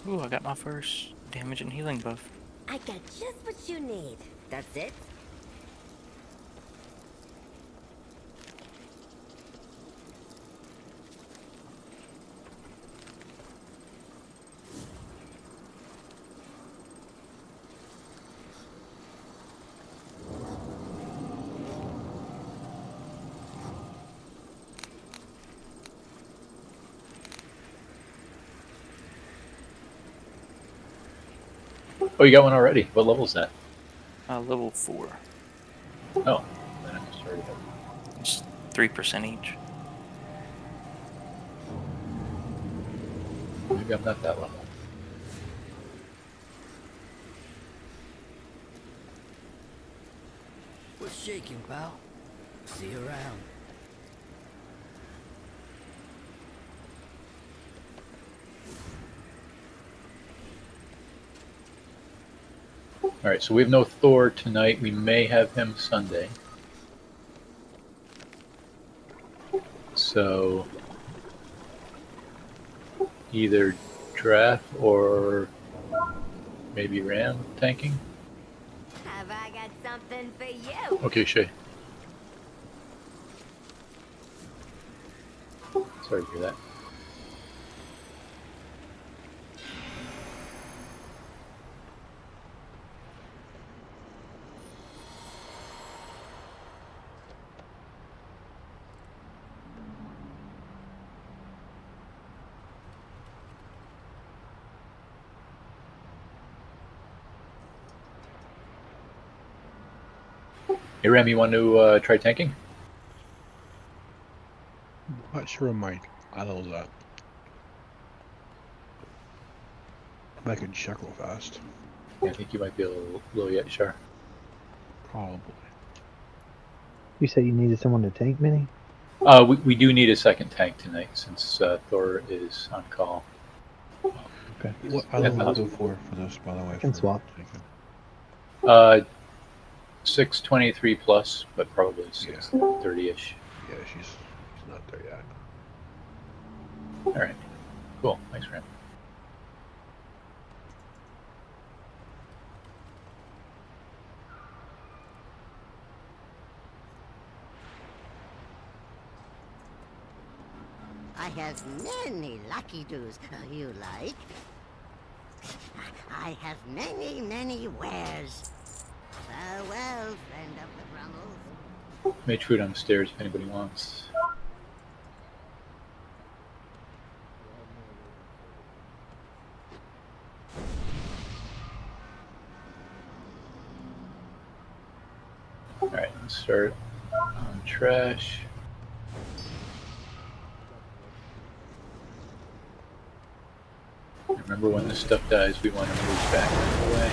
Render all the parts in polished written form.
Ooh, I got my first damage and healing buff. I got just what you need. That's it? Oh, you got one already. What level is that? Level 4. Oh, then I just started. It's 3% each. Maybe I'm not that level. What's shaking, pal? See you around. All right, so we have no Thor tonight. We may have him Sunday. So either draft or maybe Ram tanking. Have I got something for you? Okay, Shay. Sorry to hear that. Hey, Ram, you want to try tanking? Not sure of my levels at. I could check real fast. Yeah, I think you might be a little low yet, Shar. Probably. You said you needed someone to tank, Minnie? We do need a second tank tonight since Thor is on call. Okay. What At the level hospital. go for this, by the way? I can for swap. Taking? 623 plus, but probably 630-ish. Yeah, she's not there yet. All right, cool. Thanks, Ram. I have many lucky doos you like. I have many, many wares. Farewell, friend of the Brummels. Mage food on the stairs if anybody wants. All right, let's start on trash. Remember, when this stuff dies, we want to move back away.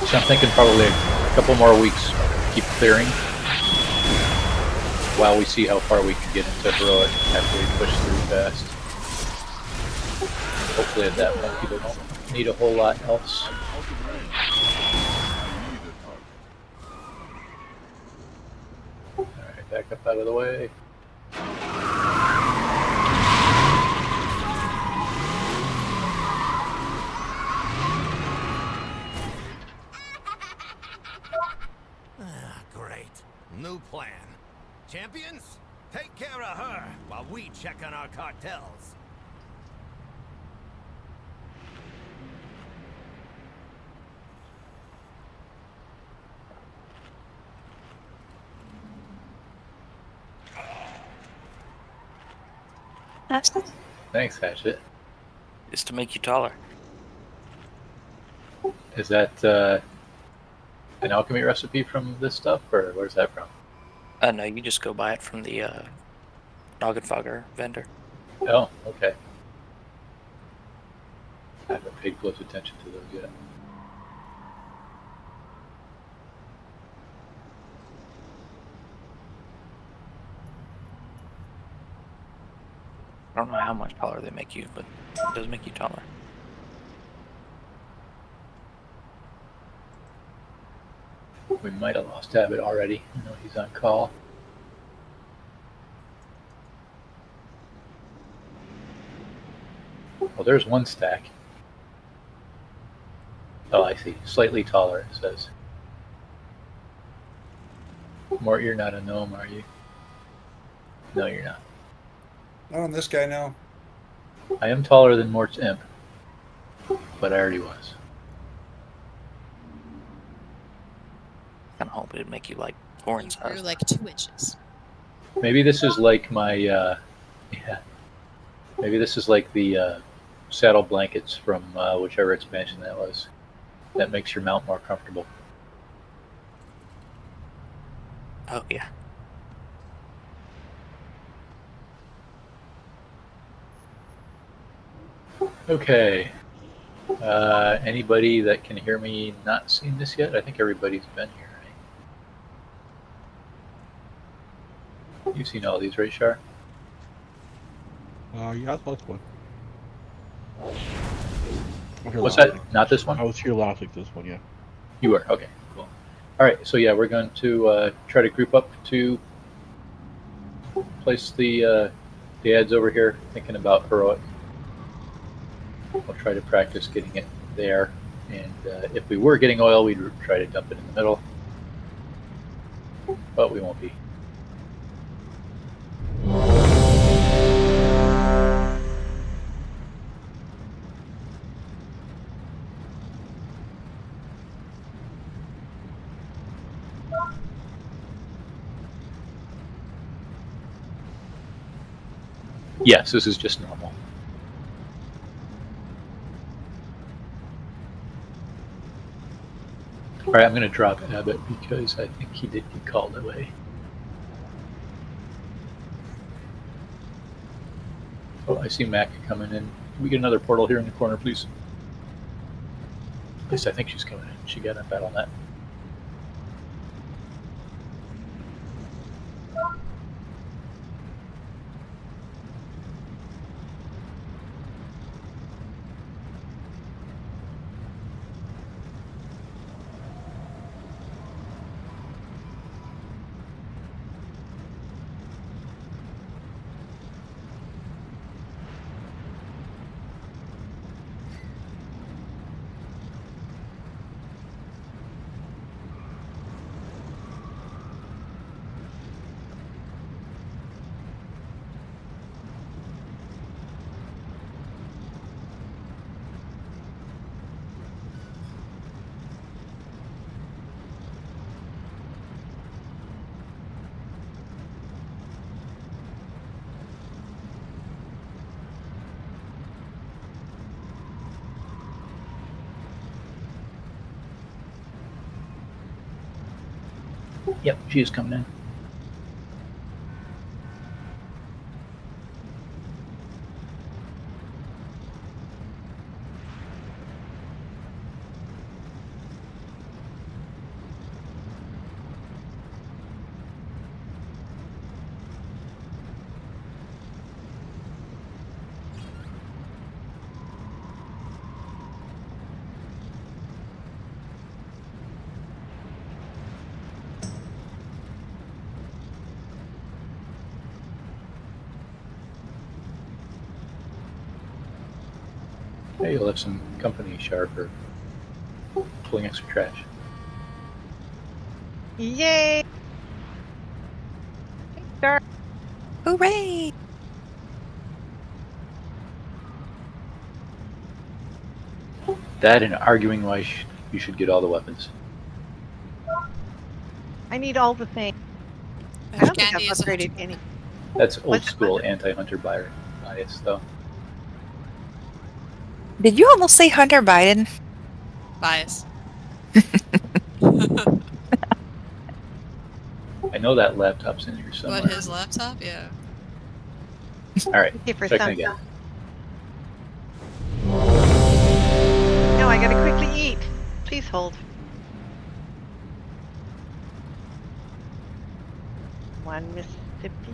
So I'm thinking probably a couple more weeks, keep clearing, while we see how far we can get into heroic after we push through fast. Hopefully at that point people don't need a whole lot else. Alright, back up out of the way. Great. New plan. Champions, take care of her while we check on our cartels. Thanks, Hatchet. It's to make you taller. Is that an alchemy recipe from this stuff, or where's that from? No, you just go buy it from the Noggenfogger vendor. Oh, okay. I haven't paid close attention to those yet. I don't know how much taller they make you, but it does make you taller. We might have lost Abbott already. I know he's on call. Well, there's one stack. Oh, I see. Slightly taller, it says. Mort, you're not a gnome, are you? No, you're not. Not on this guy now. I am taller than Mort's imp, but I already was. Kind of hope it'd make you like foreign You size. grew like 2 inches. Maybe this is like my, yeah. Maybe this is like the saddle blankets from whichever expansion that was. That makes your mount more comfortable. Oh yeah. Okay. Anybody that can hear me not seen this yet? I think everybody's been here, right? You've seen all these, right, Shar? Yeah, that's one. What's that? Not this one? I was here last week, this one, yeah. You were? Okay, cool. All right, so yeah, we're going to try to group up to place the ads over here, thinking about heroic. We'll try to practice getting it there, and if we were getting oil, we'd try to dump it in the middle, but we won't be. Yes, this is just normal. All right, I'm going to drop Abbott because I think he did get called away. Oh, I see Mac coming in. Can we get another portal here in the corner, please? At least I think she's coming in. She got a battle net. Yep, she is coming in. Hey, you'll have some company, Shar, for pulling extra trash. Yay! Start. Hooray! That and arguing why you should get all the weapons. I need all the things. I don't think I've upgraded any. That's old What's- school anti-hunter bias, though. Did you almost say Hunter Biden? Bias. I know that laptop's in here somewhere. What, his laptop? Yeah. All right, Thank you for checking some. again. No, I gotta quickly eat. Please hold. One Mississippi.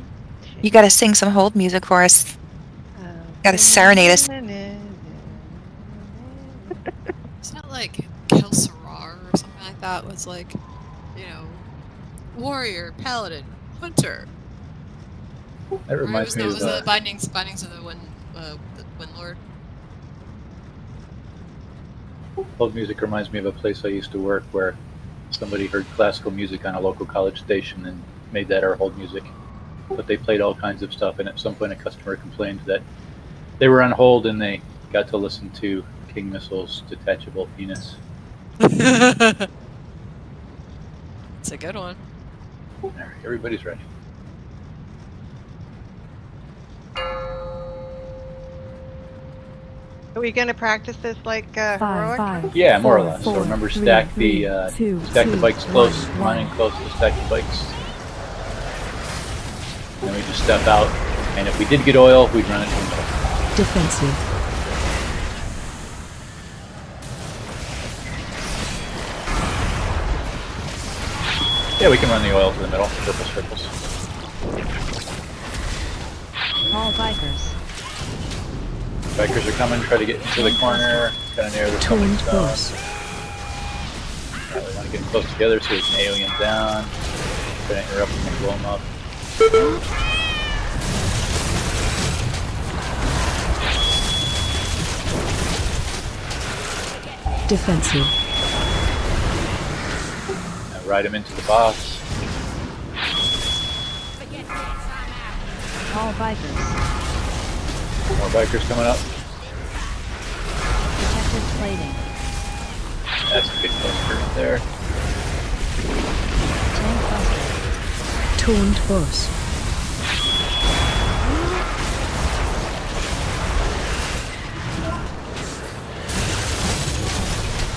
You gotta sing some hold music for us. Gotta serenade us. It's not like Kelsarar or something like that was like, you know, warrior, paladin, hunter. That reminds me was of the bindings of the Wind Lord. Hold music reminds me of a place I used to work where somebody heard classical music on a local college station and made that our hold music. But they played all kinds of stuff, and at some point a customer complained that they were on hold and they got to listen to King Missile's Detachable Penis. It's a good one. All right, everybody's ready. Are we going to practice this like heroic? Yeah, more or less. So remember, stack the bikes close. Come on in close to stack the bikes. And then we just step out, and if we did get oil, we'd run it from the middle. Defensive. Yeah, we can run the oil to the middle. Purple circles. All bikers. Bikers are coming. Try to get into the corner. Kind of near the coming stone. We want to get them close together so we can alien down. Try to interrupt them and blow them up. Defensive. Now ride them into the box. All bikers. More bikers coming up. Protective plating. That's a good cluster right there. Tank buster. Tuned bus.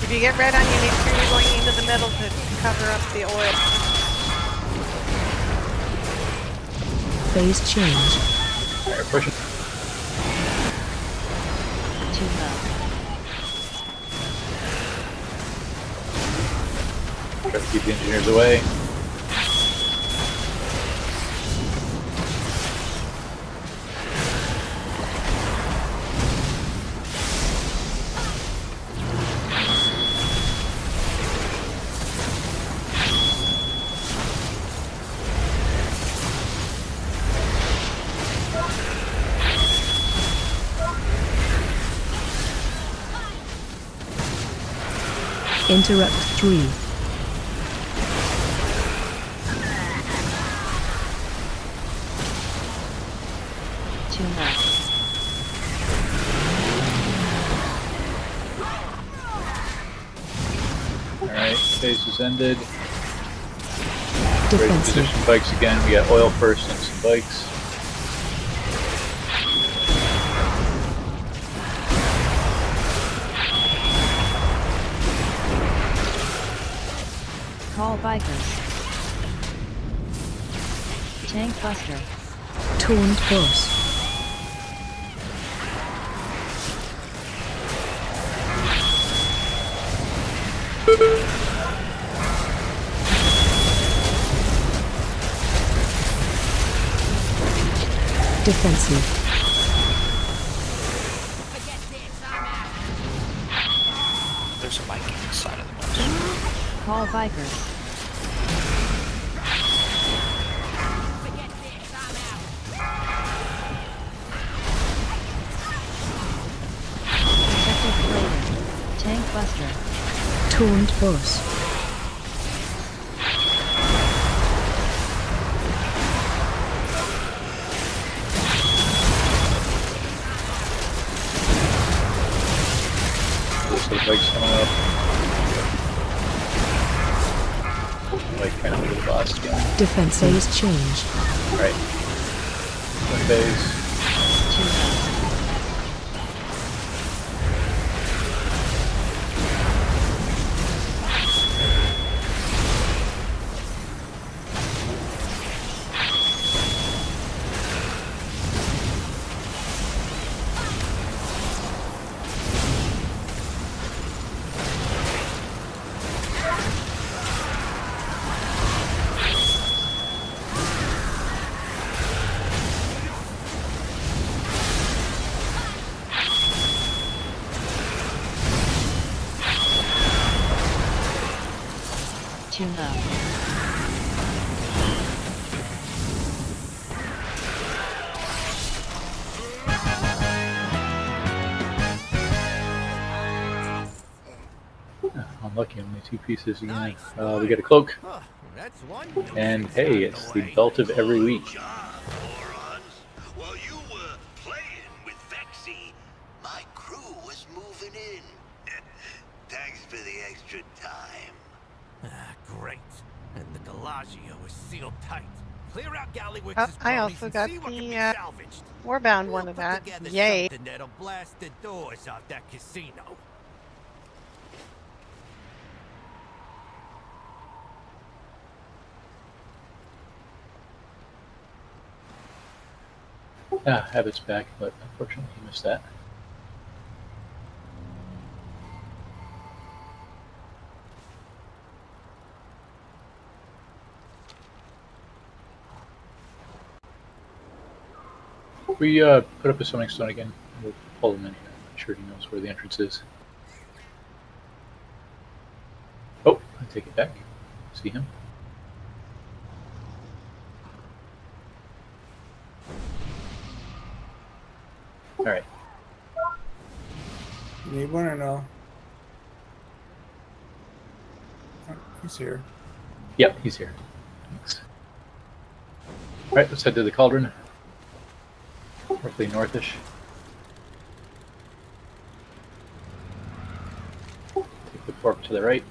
If you get red on you, make sure you're going into the middle to cover up the oil. Phase change. Alright, push it. Too low. Try to keep the engineers away. Interrupt 3. Too low. Alright, phase is ended. Ready to Defensive. position bikes again. We got oil first and some bikes. Call bikers. Tank buster. Tuned bus. Defensive. There's a mic inside of the box. Call bikers. Protective plating. Tank buster. Tuned bus. So the bike's coming up. Like kind of into the boss again. Defense phase change. Alright. One phase. Too low. Too low. Unlucky, only 2 pieces again. Nice We work. get a cloak, Huh, that's one and nuisance hey, out of it's the the way. belt of every week. Good job, morons. While you were playing with Vexy, my crew was moving in. Thanks for the extra time. Ah, great. And the Galagio is sealed tight. Clear out Gallywix's Oh, I cronies also and got see what can be the salvaged. Warbound We'll one of put that. together Yay. something that'll blast the doors off that casino. Habit's back, but unfortunately he missed that. We put up a swimming stone again. We'll pull him in here. I'm not sure he knows where the entrance is. Oh, I take it back. See him? All right. You need one or no? Oh, he's here. Yep, he's here. Thanks. All right, let's head to the cauldron. Roughly northish. Take the fork to the right.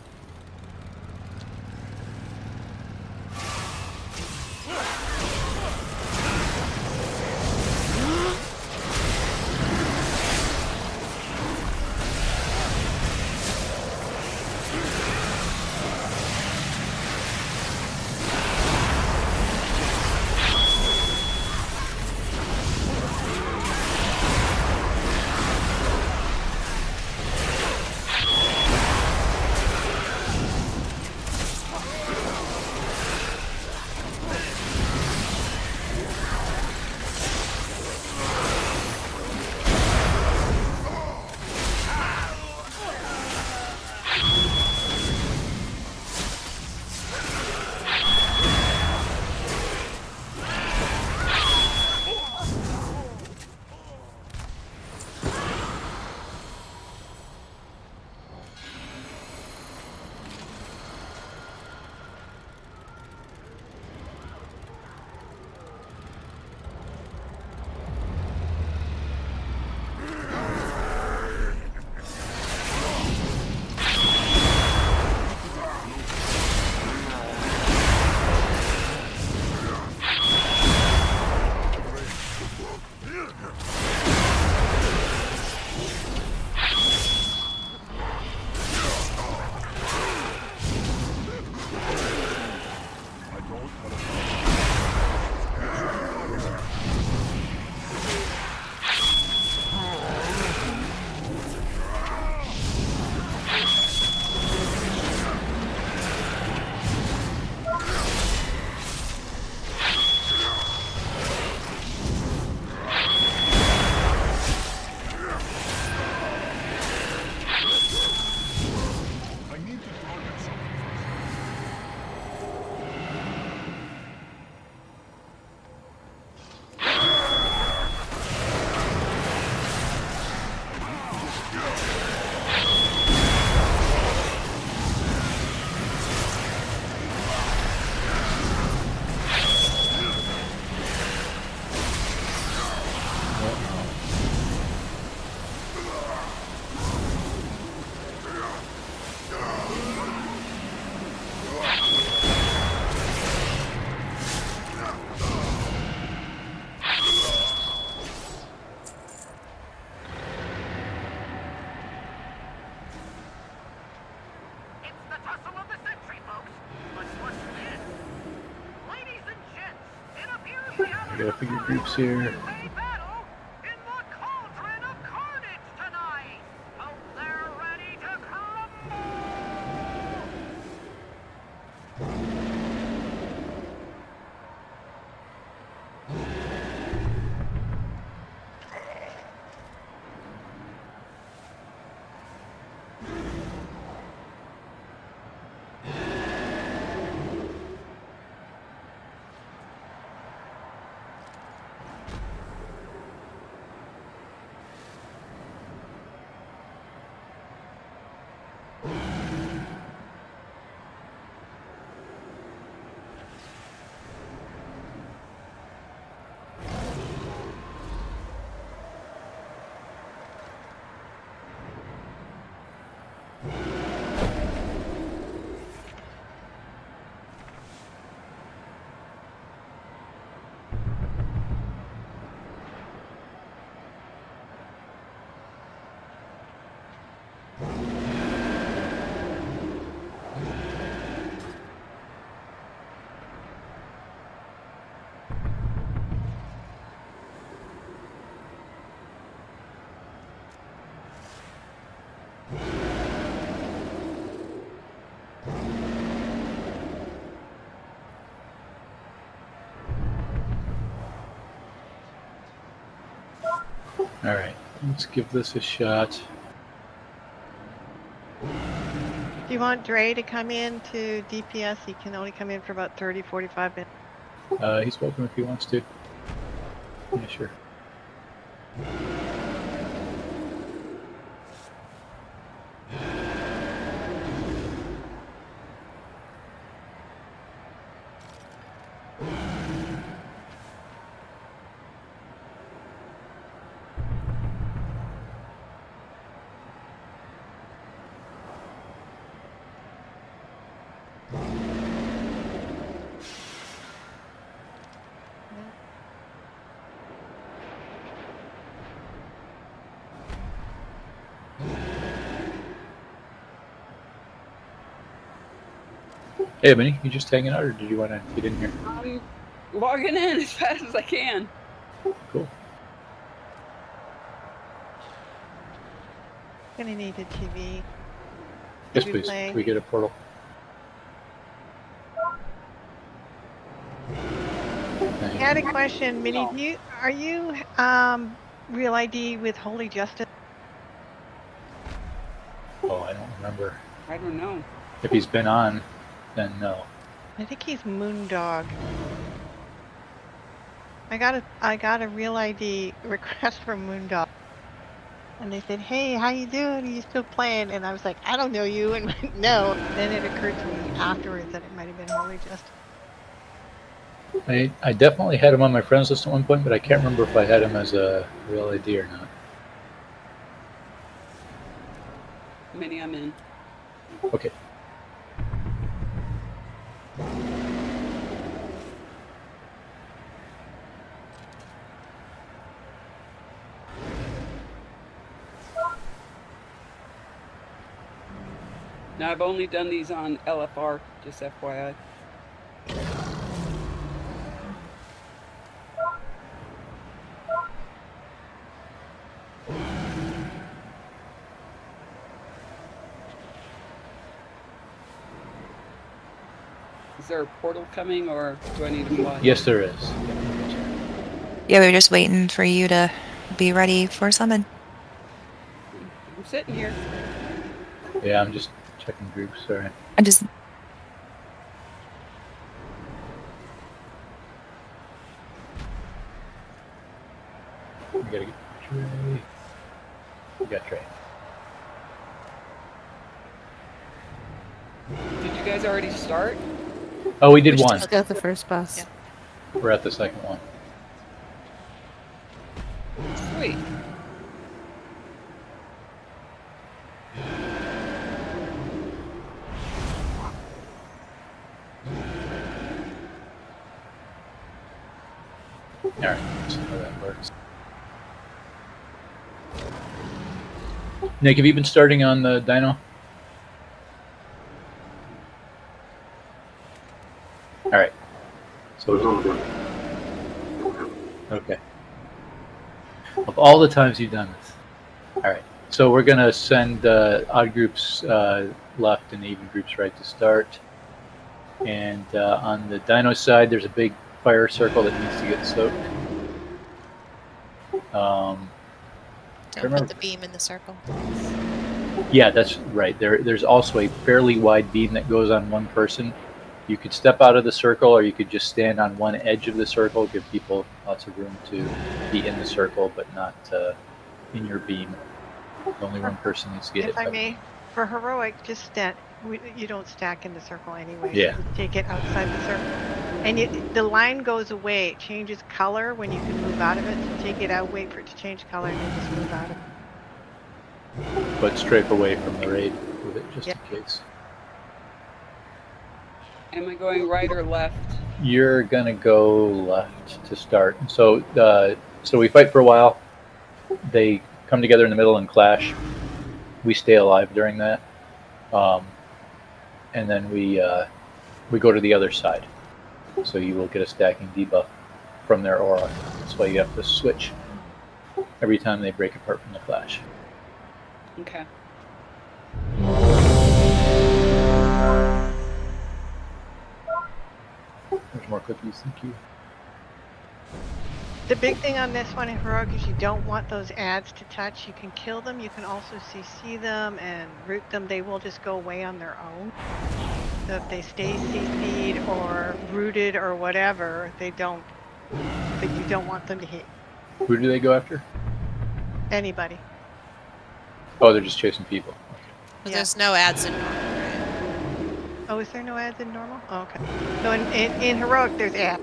Gotta pick your groups here. All right, let's give this a shot. Do you want Dre to come in to DPS? He can only come in for about 30, 45 minutes. He's welcome if he wants to. Yeah, sure. Hey, Minnie, you just hanging out, or did you want to get in here? I'm logging in as fast as I can. Cool. Gonna need a TV. Yes, TV please. playing. Can we get a portal? I had a question, Minnie. Are you Real ID with Holy Justice? Oh, I don't remember. I don't know. If he's been on, then no. I think he's Moondog. I got a Real ID request from Moondog, and they said, "Hey, how you doing? Are you still playing?" And I was like, "I don't know you," and went, no. Then it occurred to me afterwards that it might have been Holy Justice. I definitely had him on my friends list at one point, but I can't remember if I had him as a real ID or not. Minnie, I'm in. Okay. Now, I've only done these on LFR, just FYI. Is there a portal coming, or do I need to fly? Yes, there is. Yeah, we were just waiting for you to be ready for summon. I'm sitting here. Yeah, I'm just checking groups. Sorry. I just We gotta get Trey. We got Trey. Did you guys already start? Oh, we did one. Just got the first bus. Yeah. We're at the second one. Sweet. Alright, let's see how that works. Nick, have you been starting on the dyno? Alright. So okay. Of all the times you've done this. Alright. So we're gonna send odd groups left and even groups right to start. And on the dyno side, there's a big fire circle that needs to get soaked. Don't put the beam in the circle. Yeah, that's right. There's also a fairly wide beam that goes on one person. You could step out of the circle, or you could just stand on one edge of the circle, give people lots of room to be in the circle, but not in your beam. Only one person needs to get If it. I may, for heroic, just stand. You don't stack in the circle anyway. Yeah. Just take it outside the circle, and the line goes away. It changes color when you can move out of it. So take it out, wait for it to change color, and then just move out of it. But strafe away from the raid with it, just in case. Am I going right or left? You're gonna go left to start. So so we fight for a while. They come together in the middle and clash. We stay alive during that, and then we go to the other side. So you will get a stacking debuff from their aura. That's why you have to switch every time they break apart from the clash. Okay. There's more cookies. Thank you. The big thing on this one in Heroic is you don't want those ads to touch. You can kill them. You can also CC them and root them. They will just go away on their own. So if they stay CC'd or rooted or whatever, they don't. But you don't want them to hit Who do they go after? anybody. Oh, they're just chasing people. But there's no ads in normal, right? Oh, is there no ads in normal? Oh, okay. So in Heroic, there's ads.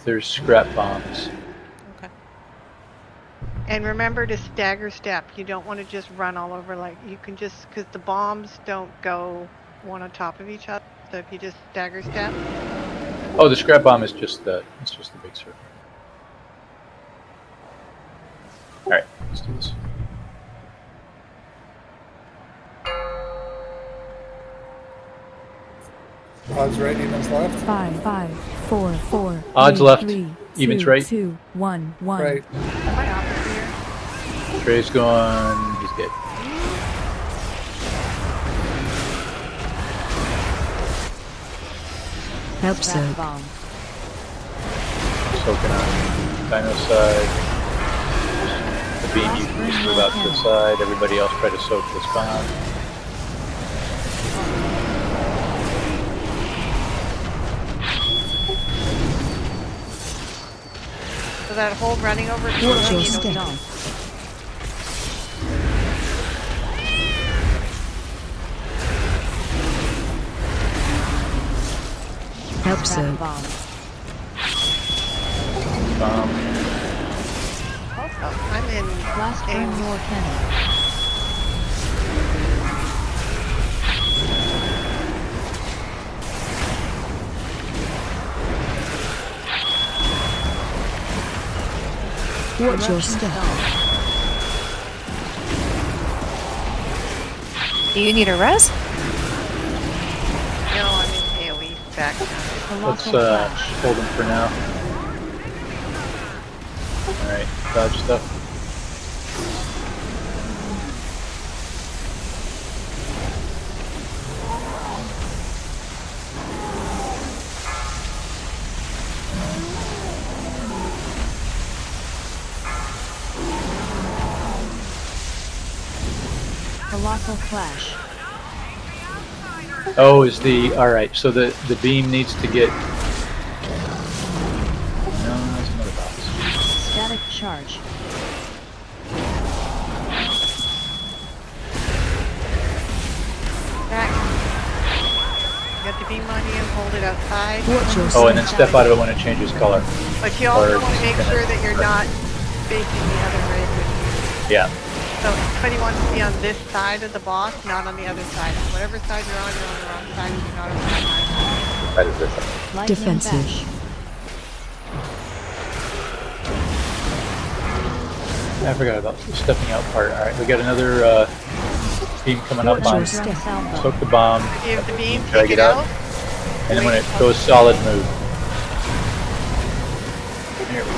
There's scrap bombs. Okay. And remember to stagger step. You don't want to just run all over like you can just because the bombs don't go one on top of each other. So if you just stagger step. Oh, the scrap bomb is just the big circle. All right, let's do this. Odds right, evens left. 5, 5, 4, 4. Odds 3, left, 3, evens 2, right. 2, 1, 1. Right. My opposite here. Trey's going. He's dead. Help so. Soaking on Dino side. The beam, you can just move out to the side. Everybody else try to soak this bomb. So that whole running over to Watch your you step. don't. Help so. Bomb. Also, I'm in Last burn more cannon. Watch your step. Do you need a res? No, I'm in AoE back now. Let's hold him for now. Alright, dodge stuff. Colossal flash. Oh, is the alright, so the beam needs to get. No, that's another box. Static charge. Back. You got the beam on you, hold it outside. Oh, and then step out of it when it changes color. But you also Or want to make gonna- sure that you're not facing the other way. Yeah. So everybody wants to be on this side of the boss, not on the other side. Whatever side you're on the wrong side if you're not on the right side. That is this. Defensive. I forgot about the stepping out part. Alright, we got another beam coming up on. Soak the bomb. You have the beam, Drag take it out. And then when it goes solid, move. There we go.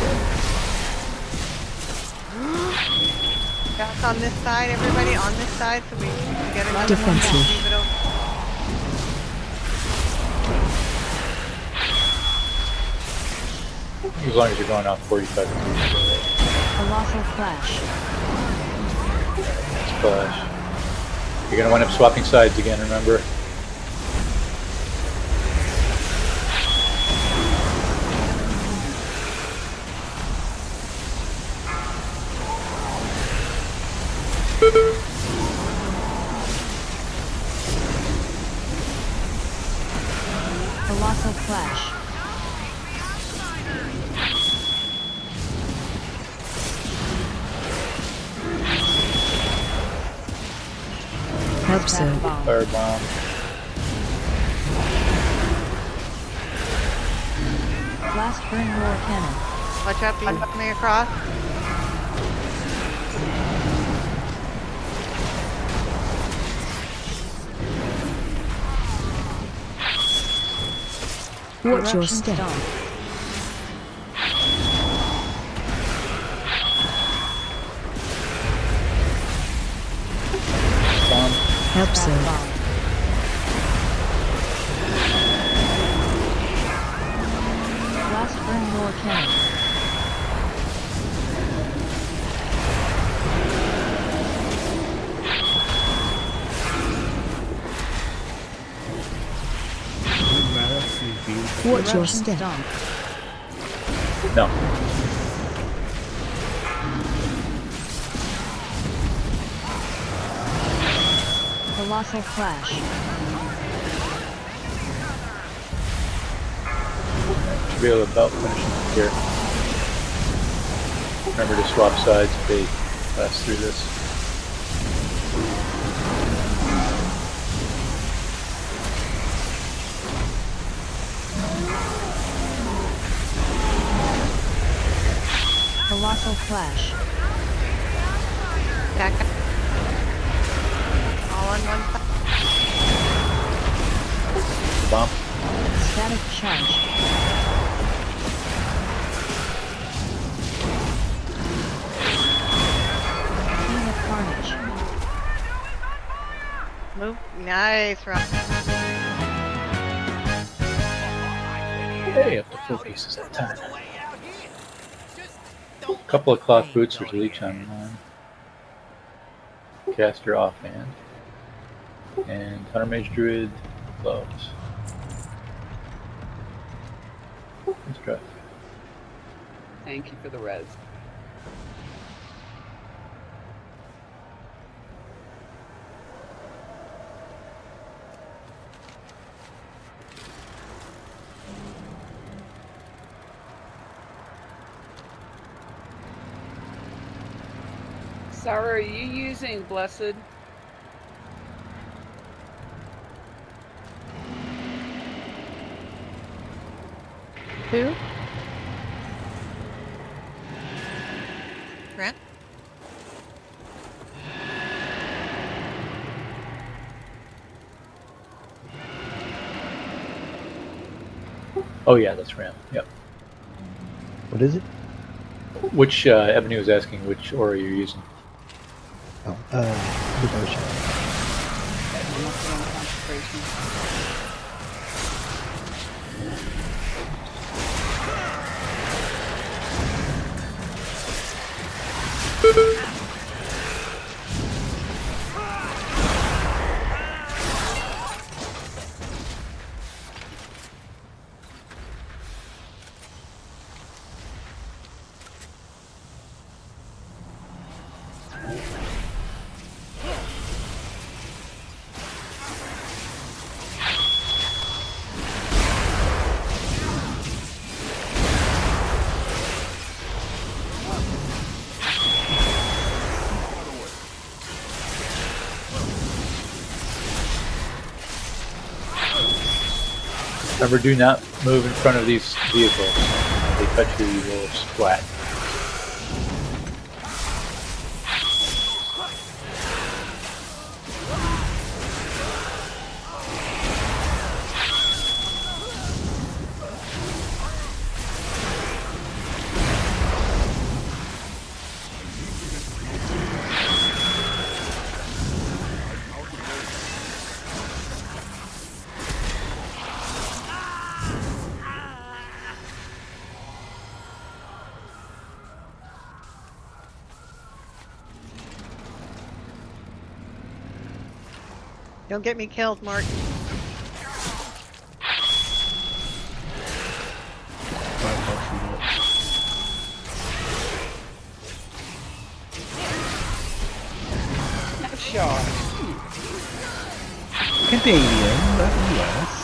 Back on this side, everybody on this side, so we can get another Defensive. one. Leave it open. As long as you're going off 45 degrees. Colossal flash. Splash. You're gonna wind up swapping sides again, remember? Colossal flash. Help so. Fire bomb. Blast burn roar cannon. Watch out, beam coming across. Watch your step. Bomb. Help so. Blast burn roar cannon. Watch your step. No. Colossal Clash. Should be able to about finish it here. Remember to swap sides if they pass through this. Colossal Clash. Back up. All on one side. Bomb. Static Charge. King of Carnage. Move. Nice, Rob. Hey, up to 4 pieces at a time. A couple of cloth boots for leech on one. Caster offhand. And Hunter Mage Druid gloves. Let's try. Thank you for the res. Sarah, are you using Blessed? Who? Grant? Oh yeah, that's Ram. Yep. What is it? Which Ebony was asking which aura you're using. Oh, devotion. I'm not on concentration. Remember, do not move in front of these vehicles. If they touch you, you will splat. Don't get me killed, Mark. Nice shot. Canadian, not US.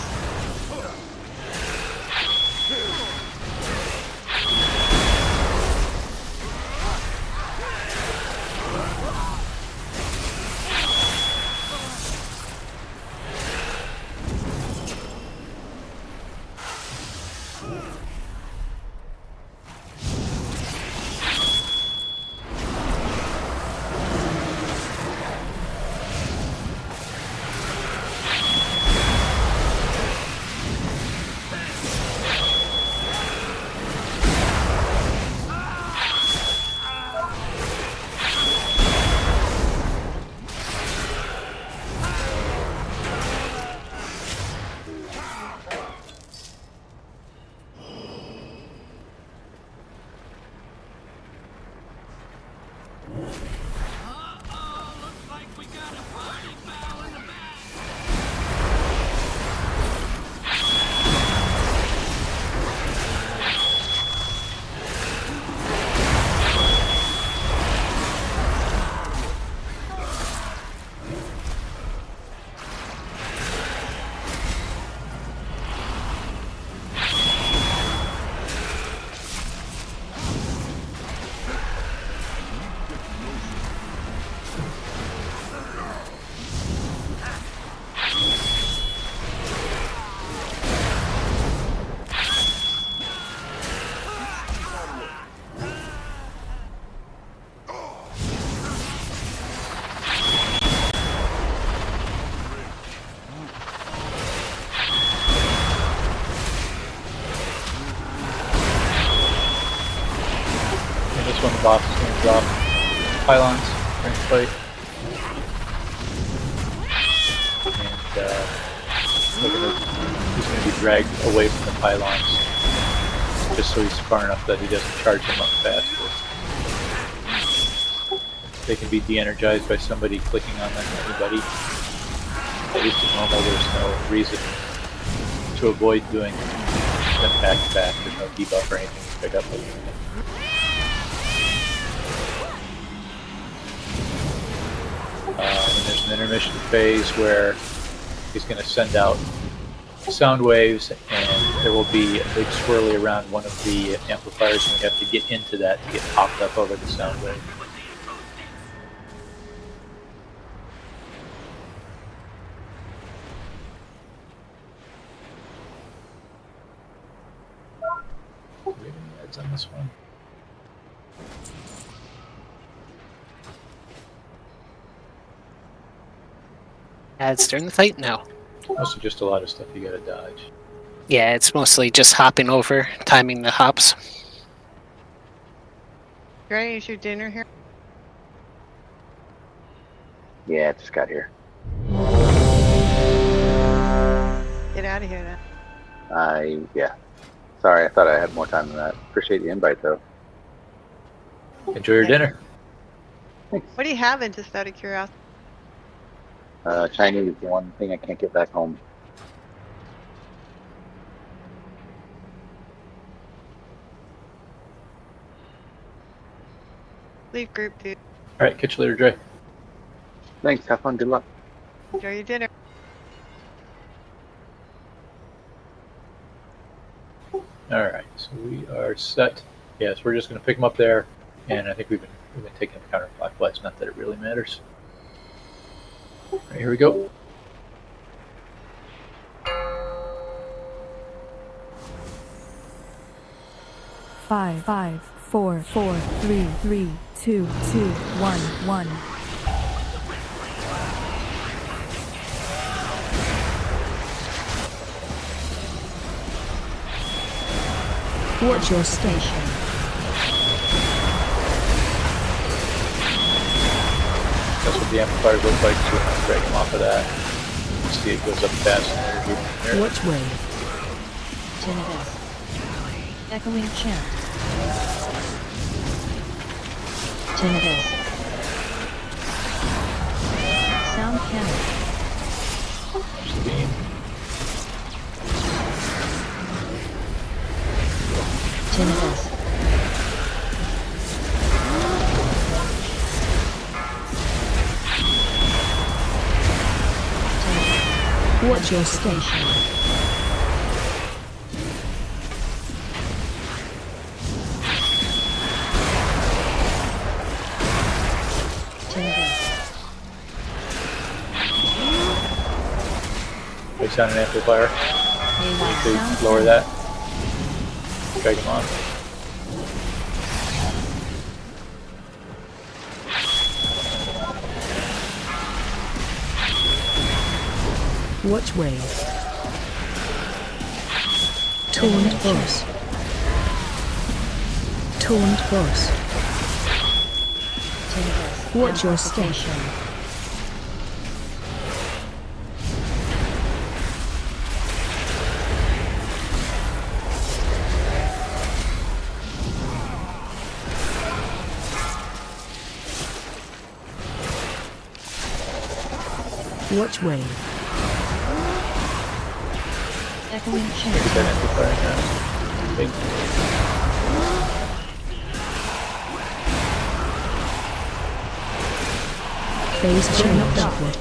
boss is going to drop pylons during the fight. And he's going to be dragged away from the pylons just so he's far enough that he doesn't charge them up faster. They can be de-energized by somebody clicking on them, anybody. At least in normal, there's no reason to avoid doing them back to back. There's no debuff or anything to pick up. And there's an intermission phase where he's going to send out sound waves, and there will be a big swirly around one of the amplifiers, and we have to get into that to get popped up over the sound wave. Do we have any ads on this one? Ads during the fight? No. Also just a lot of stuff you gotta dodge. Yeah, it's mostly just hopping over, timing the hops. Gray, is your dinner here? Yeah, it just got here. Get out of here now. Yeah. Sorry, I thought I had more time than that. Appreciate the invite, though. Enjoy your dinner. What are you having, just out of curiosity? Chinese is the one thing I can't get back home. Leave group, dude. Alright, catch you later, Dre. Thanks, have fun, good luck. Enjoy your dinner. Alright, so we are set. Yes, we're just going to pick them up there, and I think we've been taking them counterclockwise, not that it really matters. Alright, here we go. Five, 4, 4, 3, 3, 2, 2, 1, 1. Watch your station. That's what the amplifiers look like, so we're going to drag them off of that. See, it goes up fast and there. Watch wave. Tinnitus. Echoing chant. Tinnitus. Sound cannon. Steam. Tinnitus. Watch your station. Place down an amplifier. Please lower that. Drag them on. Watch wave. Taunt boss. Taunt boss. Watch your station. Watch wave. Echoing chant. Phase change upward.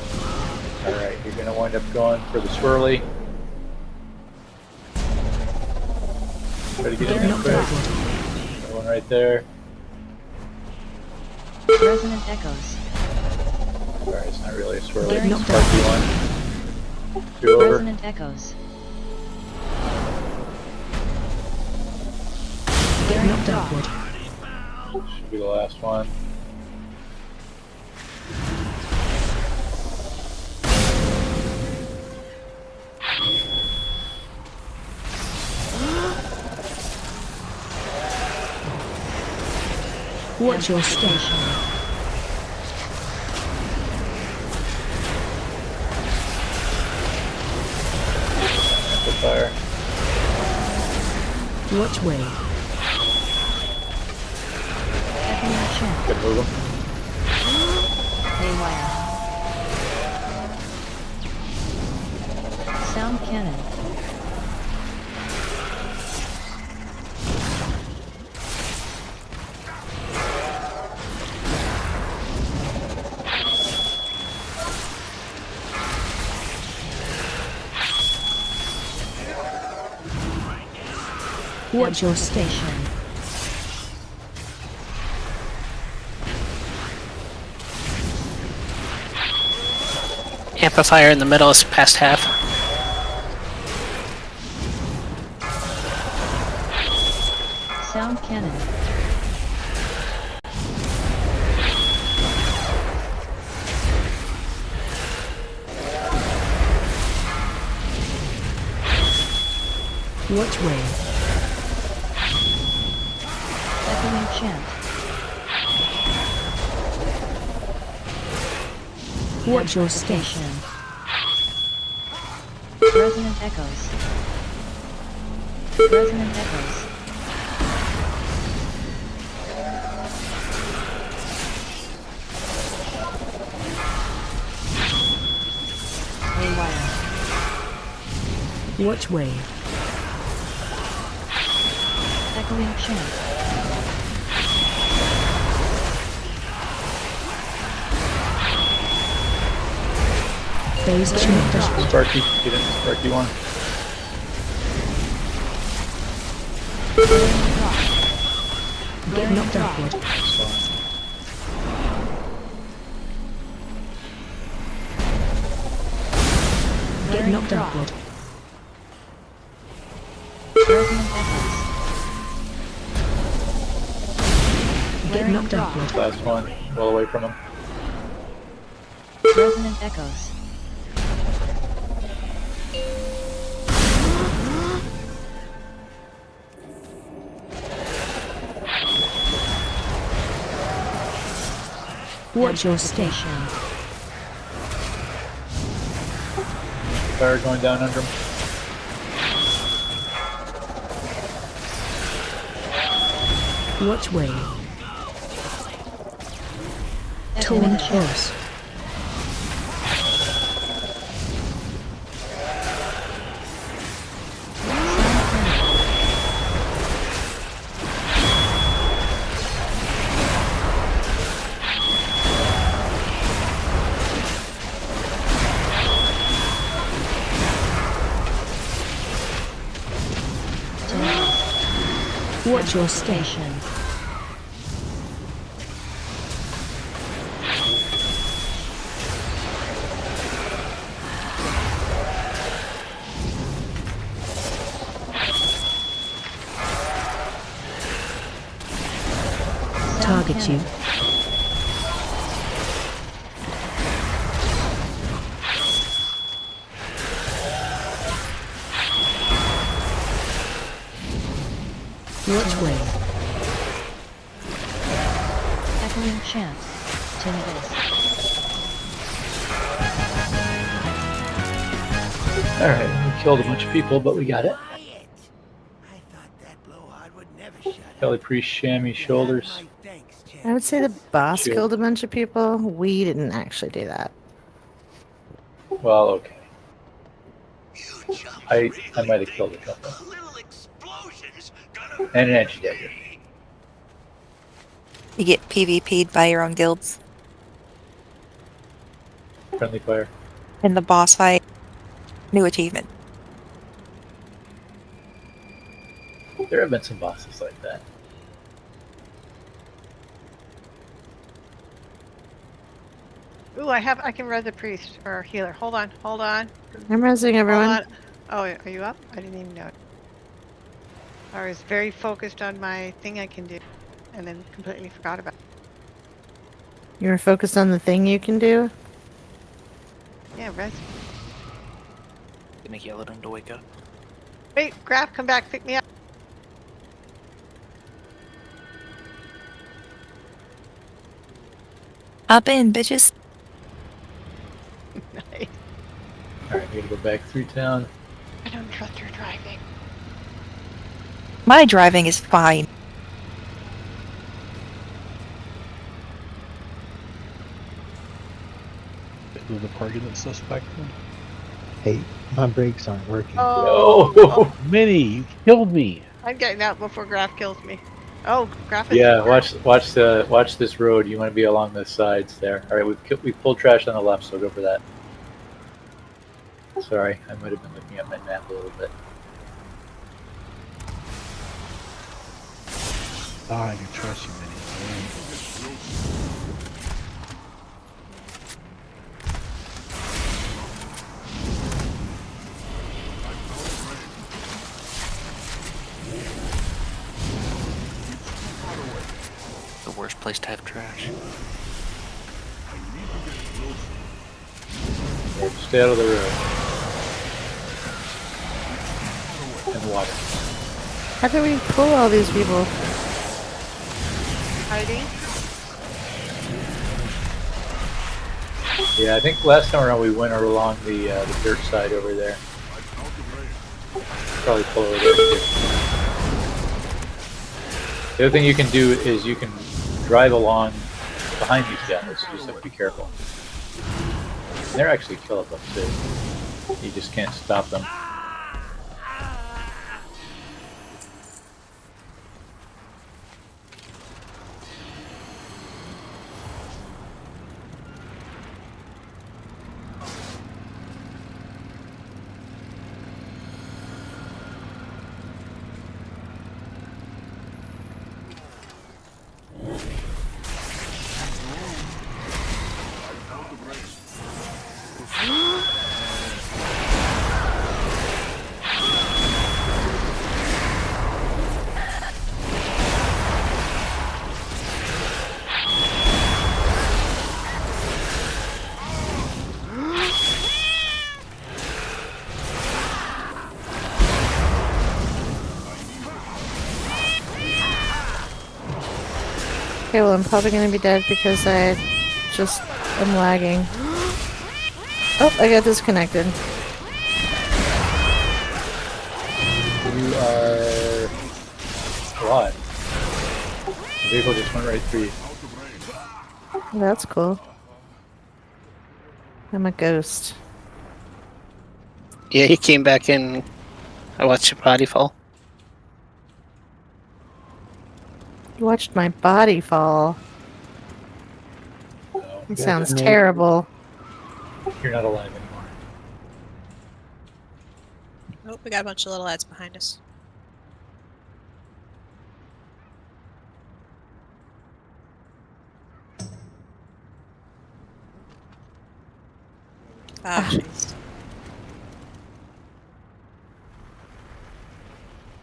Alright, you're going to wind up going for the swirly. Try to get in there quick. Another one right there. Resonant echoes. Alright, it's not really a swirly. It's a sparky one. Two over. Resonant echoes. Get knocked upward. Should be the last one. Watch your station. Fire. Watch way. Good move him. Haywire. Sound cannon. Watch your station. Amplifier in the middle is past half. Sound cannon. Watch way. Echoing chant. Watch your station. Resonant echoes. Resonant echoes. Haywire. Watch way. Echoing chant. Phase change. Sparky, get in. Sparky one. Get knocked upward. Get knocked upward. Get knocked upward. Last one. Well away from him. Resonant echoes. Watch your station. Fire going down under him. Watch way. Towing force. Watch your station. Target you. Watch way. Echoing chant. Tinnitus. Alright, we killed a bunch of people, but we got it. Kelly Priest, chamois shoulders. I would say the boss Shield. killed a bunch of people. We didn't actually do that. Well, okay. I might have killed a couple. And an edge dagger. You get PvP'd by your own guilds Friendly fire. in the boss fight. New achievement. There have been some bosses like that. Ooh, I can res a priest or a healer. Hold on. I'm resing everyone. Hold on. Oh, are you up? I didn't even know it. I was very focused on my thing I can do, and then completely forgot about it. You were focused on the thing you can do? Yeah, res. They make yell at him to wake up. Wait, Graf, come back, pick me up. Hop in, bitches. Nice. Alright, we gotta go back through town. I don't trust your driving. My driving is fine. Is the parking suspect? Hey, my brakes aren't working. Oh, Minnie, you killed me. I'm getting out before Graf kills me. Oh, Graf is Yeah, here. watch this road. You want to be along the sides there. All right, we pulled trash on the left, so go for that. Sorry, I might have been looking at my map a little bit. Ah, I can trust you, Minnie. The worst place to have trash. Stay out of the road. And water. How do we pull all these people? Hiding. Yeah, I think last time around we went along the dirt side over there. Probably pull over there too. The other thing you can do is you can drive along behind these guys. You just have to be careful. And they're actually killable too. You just can't stop them. Okay, well, I'm probably gonna be dead because I just am lagging. Oh, I got disconnected. You are alive. The vehicle just went right through you. That's cool. I'm a ghost. Yeah, he came back in. I watched your body fall. You watched my body fall. It sounds terrible. You're not alive anymore. Oh, we got a bunch of little ads behind us. Ah, jeez.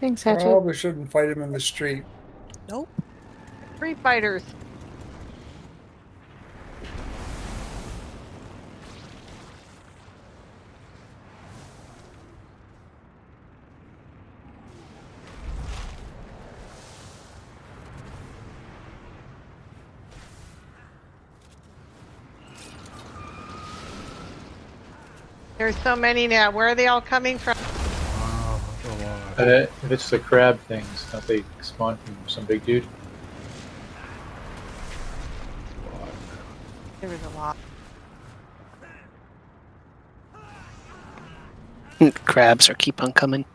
Thanks, Hatchet. Probably shouldn't fight him in the street. Nope. Free fighters. There's so many now. Where are they all coming from? If it's the crab things, don't they spawn from some big dude? There was a lot. Crabs are keep on coming.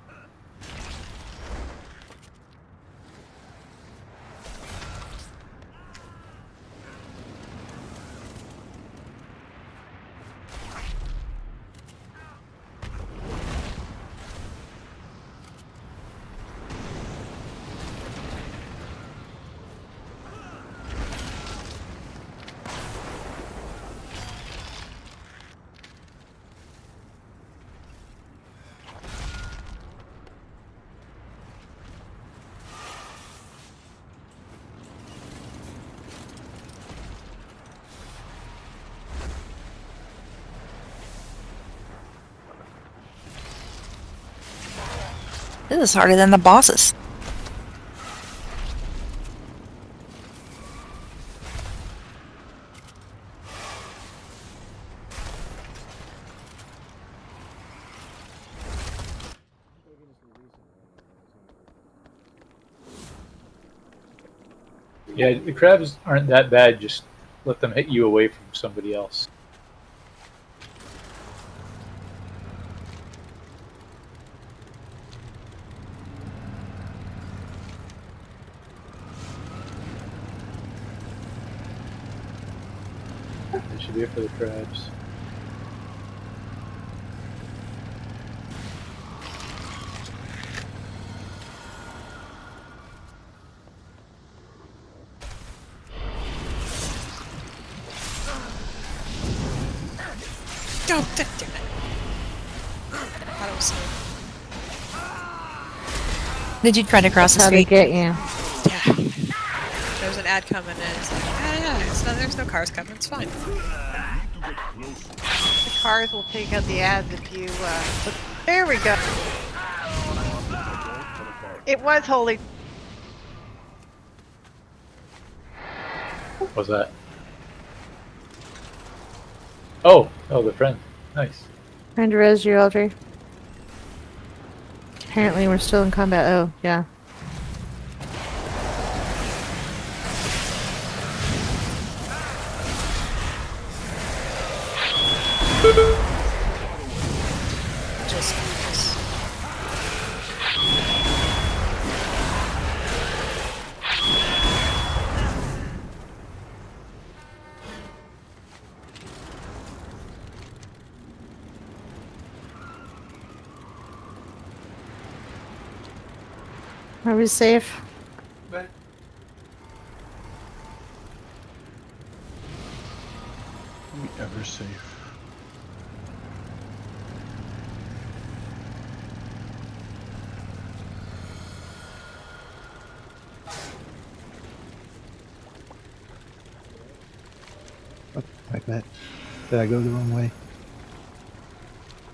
This is harder than the bosses. Yeah, the crabs aren't that bad. Just let them hit you away from somebody else. That should be it for the crabs. Oh, damn it. I thought it was safe. Did you try to cross the That's how they street? get you. Yeah. There's an ad coming and it's like, there's no cars coming, it's fine. The cars will take out the ads if you, there we go. It was holy. What was that? Oh, the friend. Nice. Trying to res you, Audrey. Apparently we're still in combat. Oh, yeah. Are we safe? Are we ever safe? Like that. Did I go the wrong way?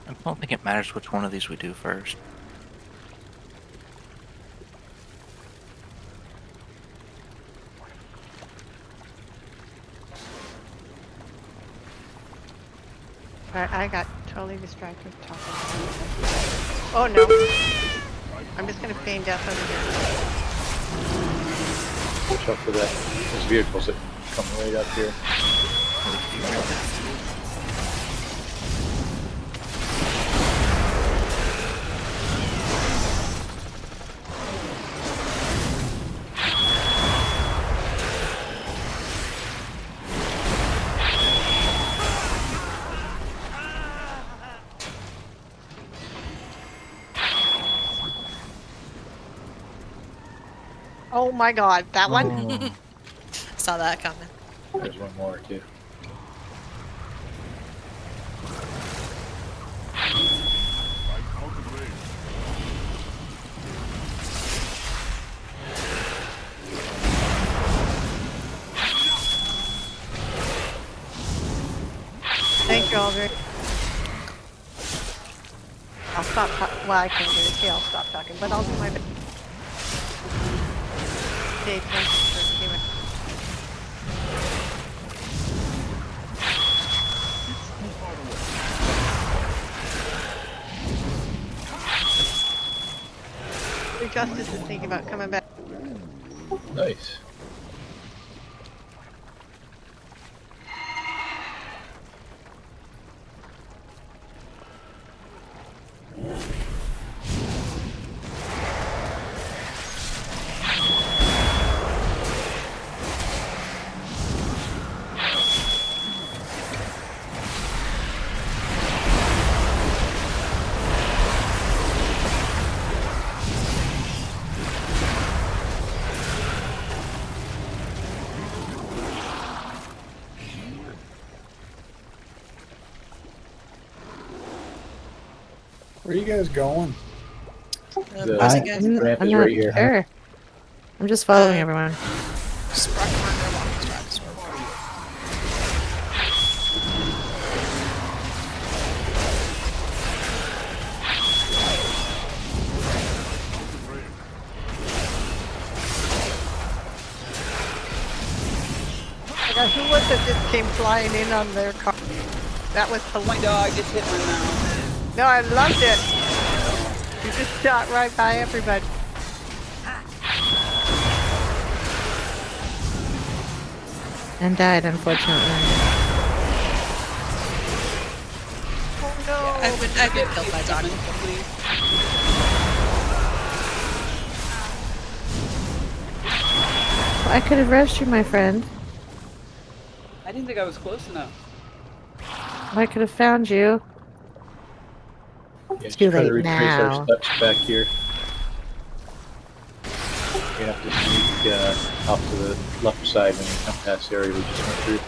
I don't think it matters which one of these we do first. I got totally distracted talking. Oh no. I'm just gonna feign death over here. Watch out for that. Those vehicles that come right up here. Oh my god, that one? Oh. Saw that coming. There's one more too. Thank you, Aldrich. I'll stop talking. Well, I can't do it. Okay, I'll stop talking, but I'll do my best. Dave, thank you for giving. The Justice is thinking about coming back. Nice. Where are you guys going? The I'm ramp is not right here. sure. I'm just following everyone. Who was it that came flying in on their car? That was hilarious. My dog just hit my mouth. No, I loved it. You just shot right by everybody. And died, unfortunately. Oh no! I've been killed by Donnie. Well, I could have rescued my friend. I didn't think I was close enough. I could have found you. Yeah, It's just too try to late retrace our now. steps back here. You have to sneak off to the left side when you come past the area we just went through.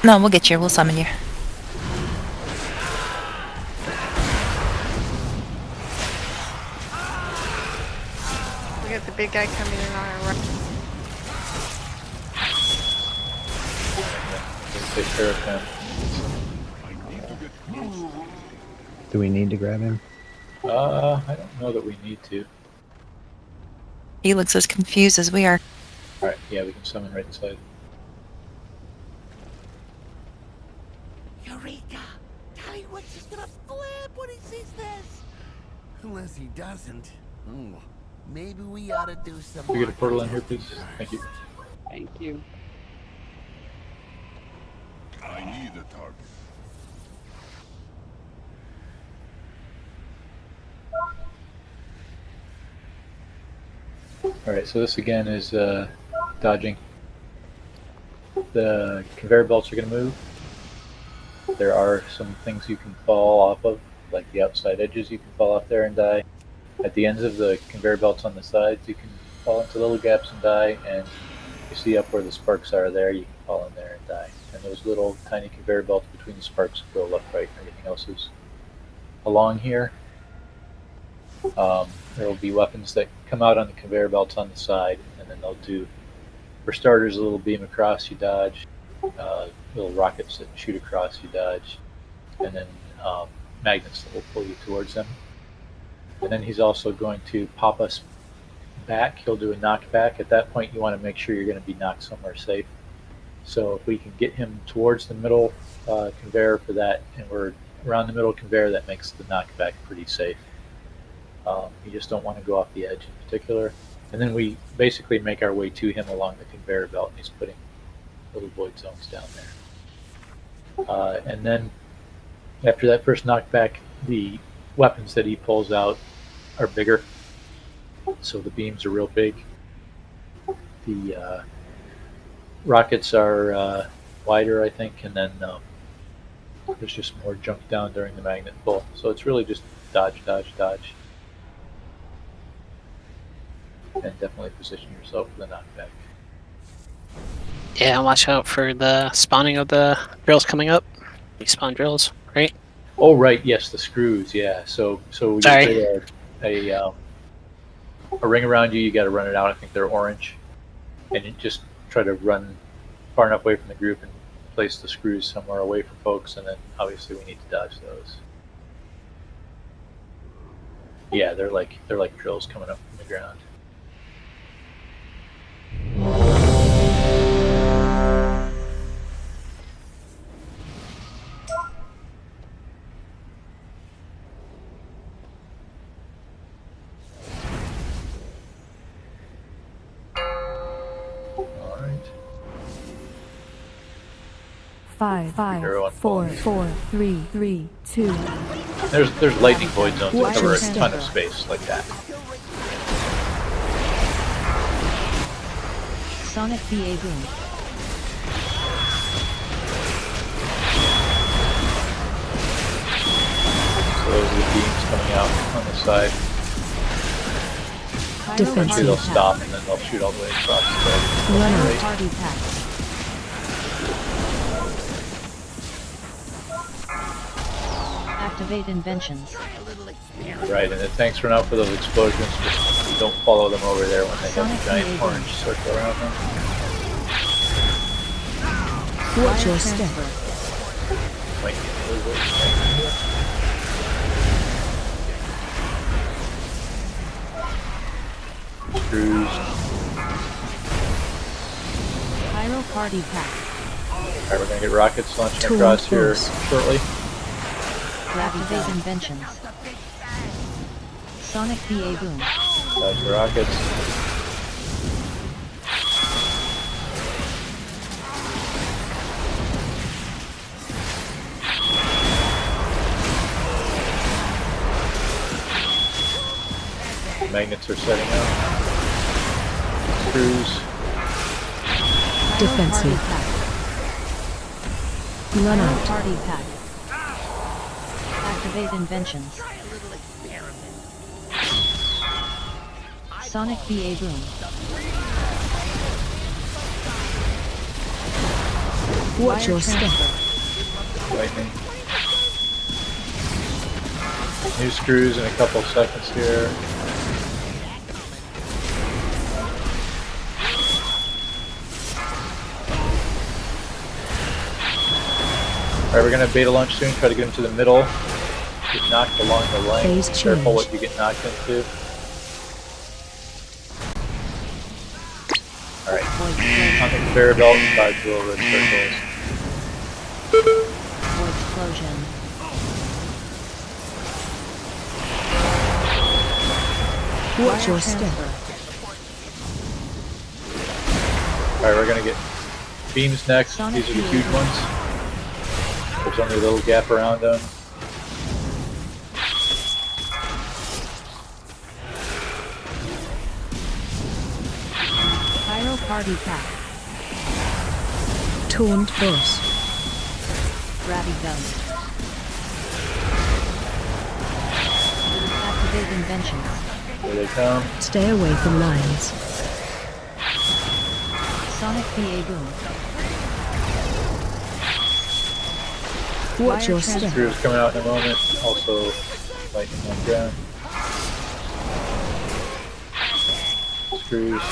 No, we'll get you. We'll summon you. We got the big guy coming in on our right. Take care of him. Do we need to grab him? I don't know that we need to. He looks as confused as we are. Alright, yeah, we can summon right inside. Eureka! Tiny Woods is gonna flip when he sees this! Unless he doesn't. Ooh, maybe we ought to do some Can we get a portal in here, please? Thank you. Thank you. I need a target. Alright, so this again is dodging. The conveyor belts are going to move. There are some things you can fall off of, like the outside edges you can fall off there and die. At the ends of the conveyor belts on the sides you can fall into little gaps and die, and you see up where the sparks are there, you can fall in there and die. And those little tiny conveyor belts between the sparks go left, right, and everything else is along here. There will be weapons that come out on the conveyor belts on the side, and then they'll do, for starters, a little beam across, you dodge. Little rockets that shoot across, you dodge. And then magnets that will pull you towards them. And then he's also going to pop us back. He'll do a knockback. At that point, you want to make sure you're going to be knocked somewhere safe. So if we can get him towards the middle conveyor for that, and we're around the middle conveyor, that makes the knockback pretty safe. You just don't want to go off the edge in particular. And then we basically make our way to him along the conveyor belt, and he's putting little void zones down there. And then after that first knockback, the weapons that he pulls out are bigger. So the beams are real big. The rockets are wider, I think, and then there's just more junk down during the magnet pull. So it's really just dodge, dodge, dodge. And definitely position yourself for the knockback. Yeah, watch out for the spawning of the drills coming up. Respawn drills, right? Oh, right, yes, the screws, yeah. So you Sorry. say a ring around you, you got to run it out. I think they're orange. And you just try to run far enough away from the group and place the screws somewhere away from folks, and then obviously we need to dodge those. Yeah, they're like drills coming up from the ground. Five, 4, 4, 3, 3, 2. There's lightning void zones that cover a ton of space like that. Sonic BA boom. So those are the beams coming out on the side. Eventually they'll stop and then they'll shoot all the way across the Runner party pack. Activate inventions. Right, and the tanks run out for those explosions. Just don't follow them over there when they have a giant orange circle around them. Watch your step. Might get a little bit. Screws. Pyro party pack. Alright, we're gonna get rockets launching across here shortly. Activate inventions. Sonic PA boom. Dodge the rockets. Magnets are setting up. Screws. Defensive. Run out. Party pack. Activate inventions. Sonic PA boom. Watch your step. Lightning. New screws in a couple seconds here. Alright, we're gonna beta launch soon, try to get into the middle. Get knocked along the line. Phase Careful change. what you get knocked into. Alright. On the conveyor belt, dodge little red circles. Void explosion. Watch your step. Alright, we're gonna get beams next. These are the huge ones. There's only a little gap around them. Pyro party pack. Taunt boss. Grabby gun. Activate inventions. Here they come. Stay away from lines. Sonic PA boom. Watch your step. Screws coming out in a moment. Also, lightning on ground. Screws.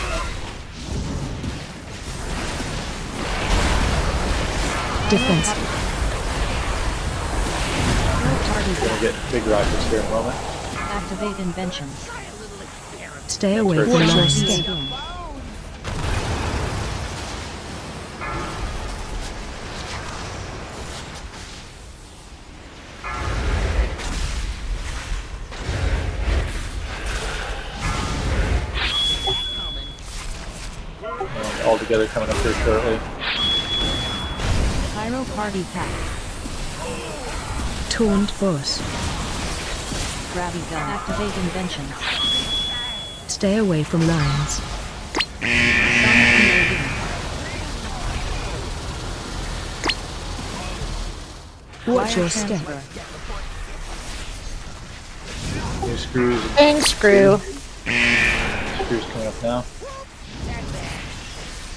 Defensive. Gonna get big rockets here in a moment. Activate inventions. Stay away Watch from your lines. PA boom. And all together coming up here shortly. Pyro party pack. Taunt boss. Grabby gun. Activate inventions. Stay away from lines. Sonic PA boom. Watch your step. New screws. Bang screw. Screws coming up now.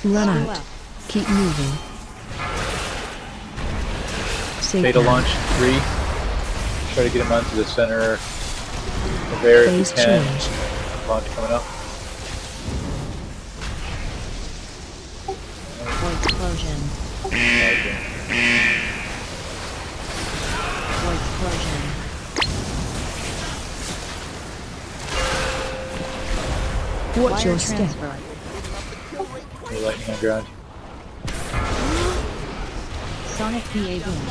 Run out. Keep moving. Safe Beta now. launch 3. Try to get them onto the center conveyor if you Phase can. change. Launch coming up. Void explosion. Launching. Void explosion. Watch your Wire step. transfer. New lightning on ground. Sonic PA boom.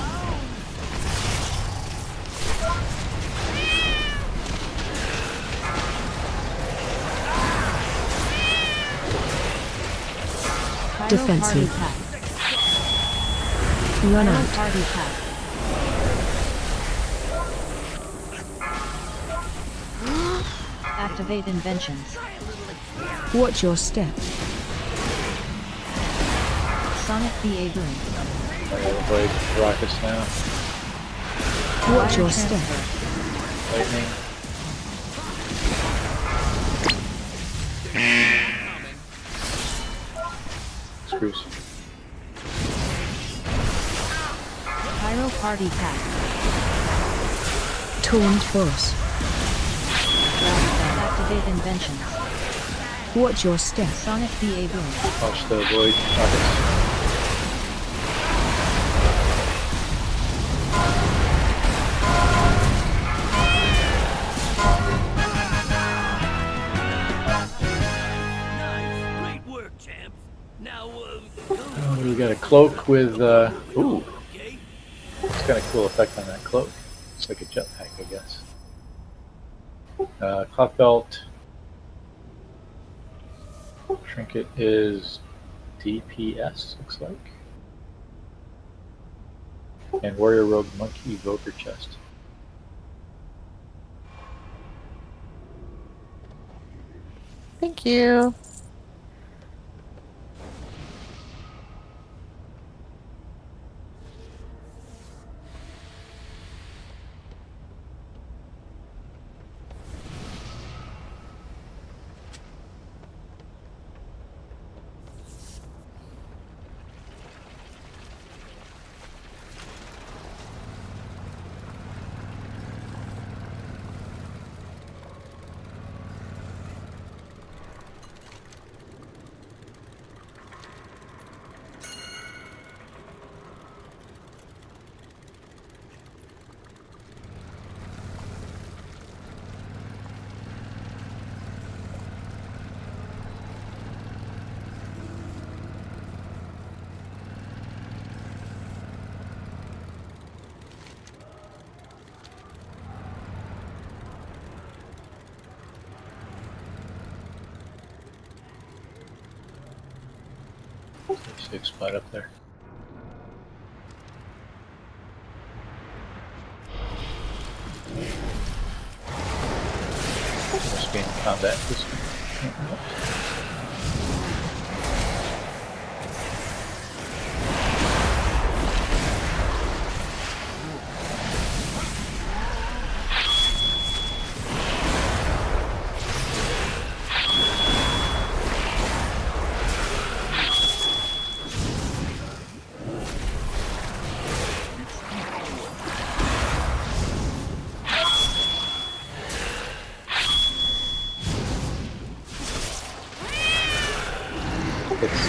Pyro Defensive. party pack. Run Pyro out. party pack. Activate inventions. Watch your step. Sonic PA boom. I gotta avoid rockets now. Watch your Wire step. transfer. Lightning. Screws. Pyro party pack. Taunt boss. Activate inventions. Watch your step. Sonic behavior. Watch the void rockets. Great work, champs. Now, We got a cloak with, ooh. It's got a cool effect on that cloak. It's like a jetpack, I guess. Cloth belt. Trinket is DPS, looks like. And Warrior Rogue Monkey Evoker chest. Thank you. Safe spot up there. Must be in combat this it's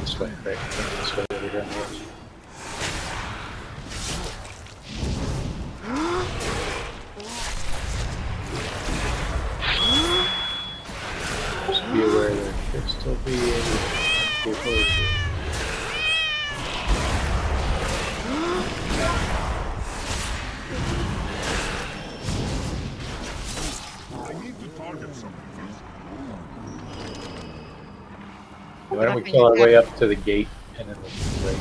this way, right? This way over here on the edge. Just be aware that there'll still be a vehicle or two. Why don't we kill our way up to the gate and then we'll wait.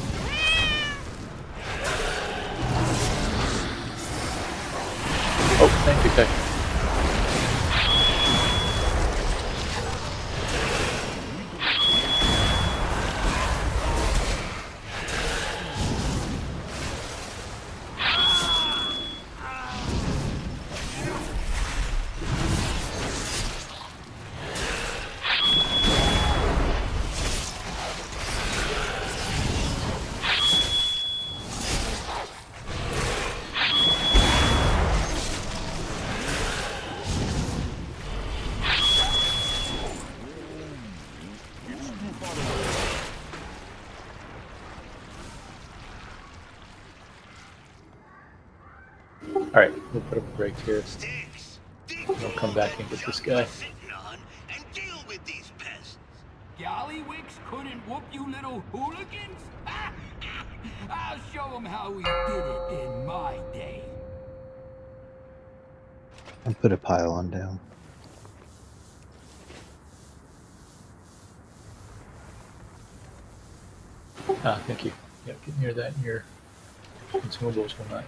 Oh, thank you, Tech. Alright, we'll put up a break here. We'll come back and get this guy. Gallywicks couldn't whoop you little hooligans? I'll show them how we did it in my day. And put a pylon down. Ah, thank you. Yeah, get near that and your consumables will not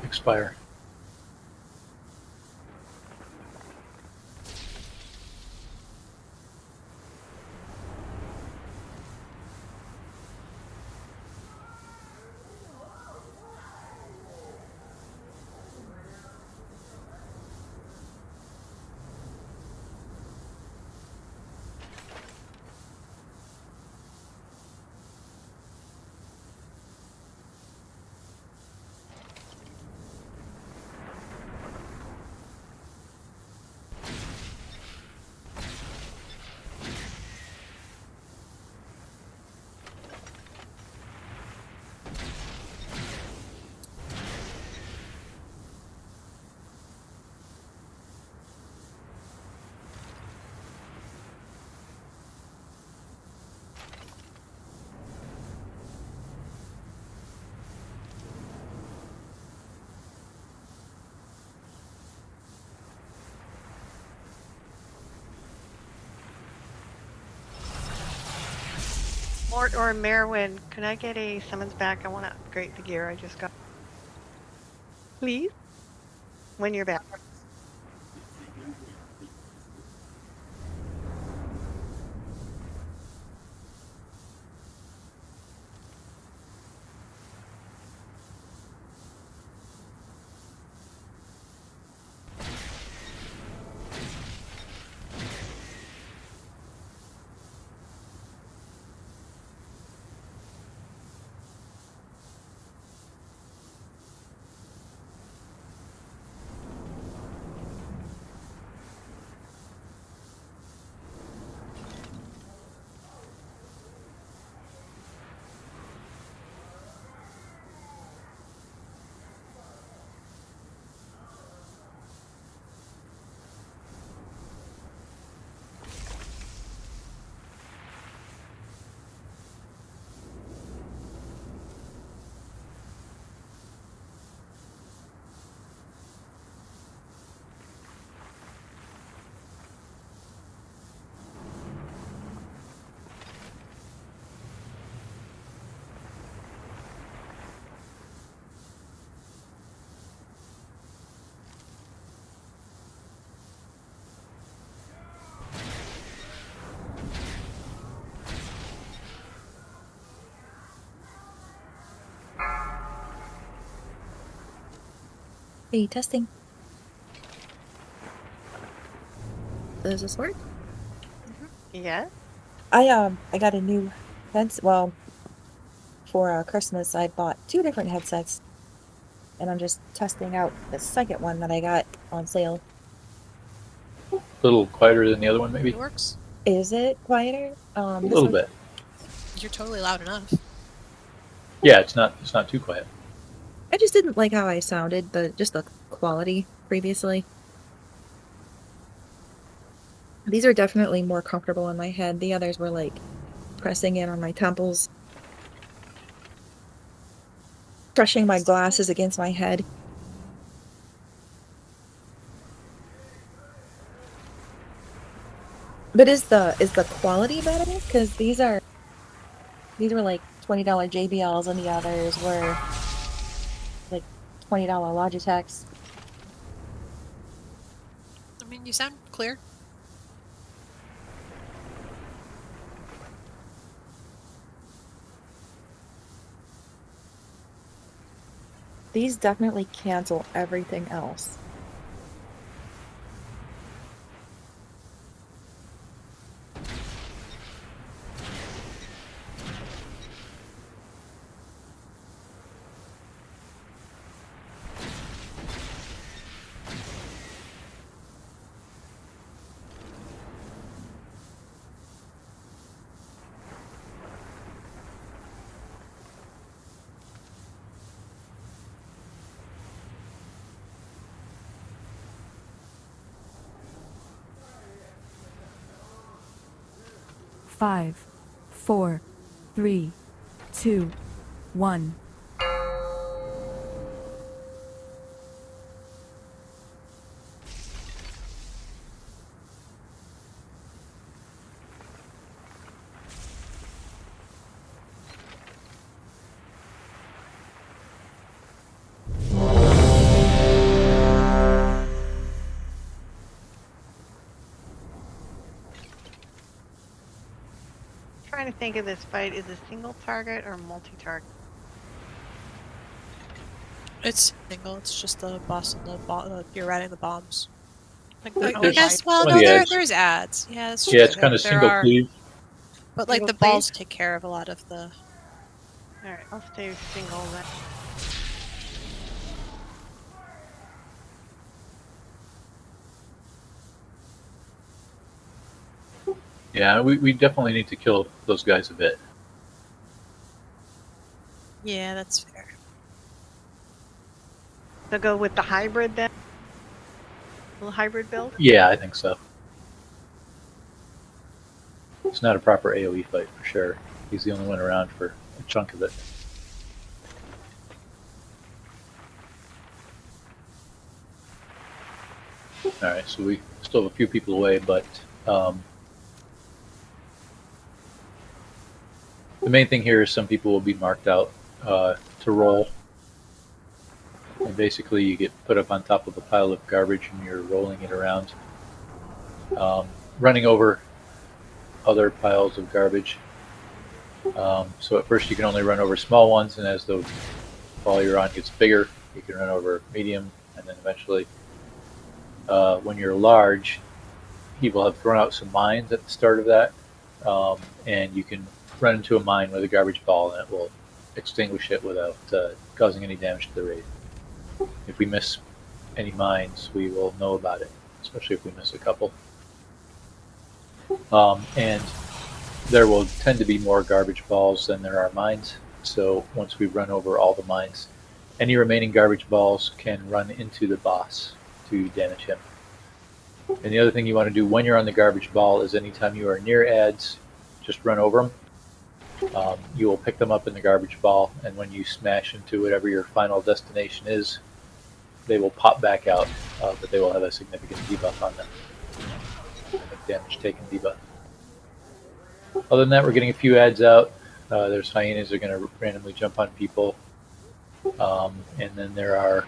expire. Mort or Merwin, can I get a summons back? I want to upgrade the gear I just got. Please? When you're back. Hey, testing. Does this work? Yeah. I got a new headset. Well, for Christmas, I bought 2 different headsets, and I'm just testing out the second one that I got on sale. A little quieter than the other one, maybe. It works. Is it quieter? A little bit. You're totally loud enough. Yeah, it's not too quiet. I just didn't like how I sounded, just the quality previously. These are definitely more comfortable in my head. The others were like pressing in on my temples, crushing my glasses against my head. But is the quality better? Because these were like $20 JBLs, and the others were like $20 Logitechs. I mean, you sound clear. These definitely cancel everything else. Five, 4, 3, 2, 1. Trying to think of this fight. Is it single target or multi-target? It's single. It's just the boss and you're riding the bombs. Like There's I guess. Well, some no, of the ads. there's ads. Yeah, that's Yeah, true. it's kind of There single are, cleave. but like Single the cleave? balls take care of a lot of the. All right, I'll stay with single then. Yeah, we definitely need to kill those guys a bit. Yeah, that's fair. So go with the hybrid then? Little hybrid build? Yeah, I think so. It's not a proper AoE fight for sure. He's the only one around for a chunk of it. Alright, so we still have a few people away, but The main thing here is some people will be marked out to roll. And basically you get put up on top of a pile of garbage and you're rolling it around, running over other piles of garbage. So at first you can only run over small ones, and as the ball you're on gets bigger, you can run over medium, and then eventually when you're large, people have thrown out some mines at the start of that, and you can run into a mine with a garbage ball and it will extinguish it without causing any damage to the raid. If we miss any mines, we will know about it, especially if we miss a couple. And there will tend to be more garbage balls than there are mines, so once we run over all the mines, any remaining garbage balls can run into the boss to damage him. And the other thing you want to do when you're on the garbage ball is anytime you are near ads, just run over them. You will pick them up in the garbage ball, and when you smash into whatever your final destination is, they will pop back out, but they will have a significant debuff on them. Damage taken debuff. Other than that, we're getting a few ads out. There's hyenas that are going to randomly jump on people. And then there are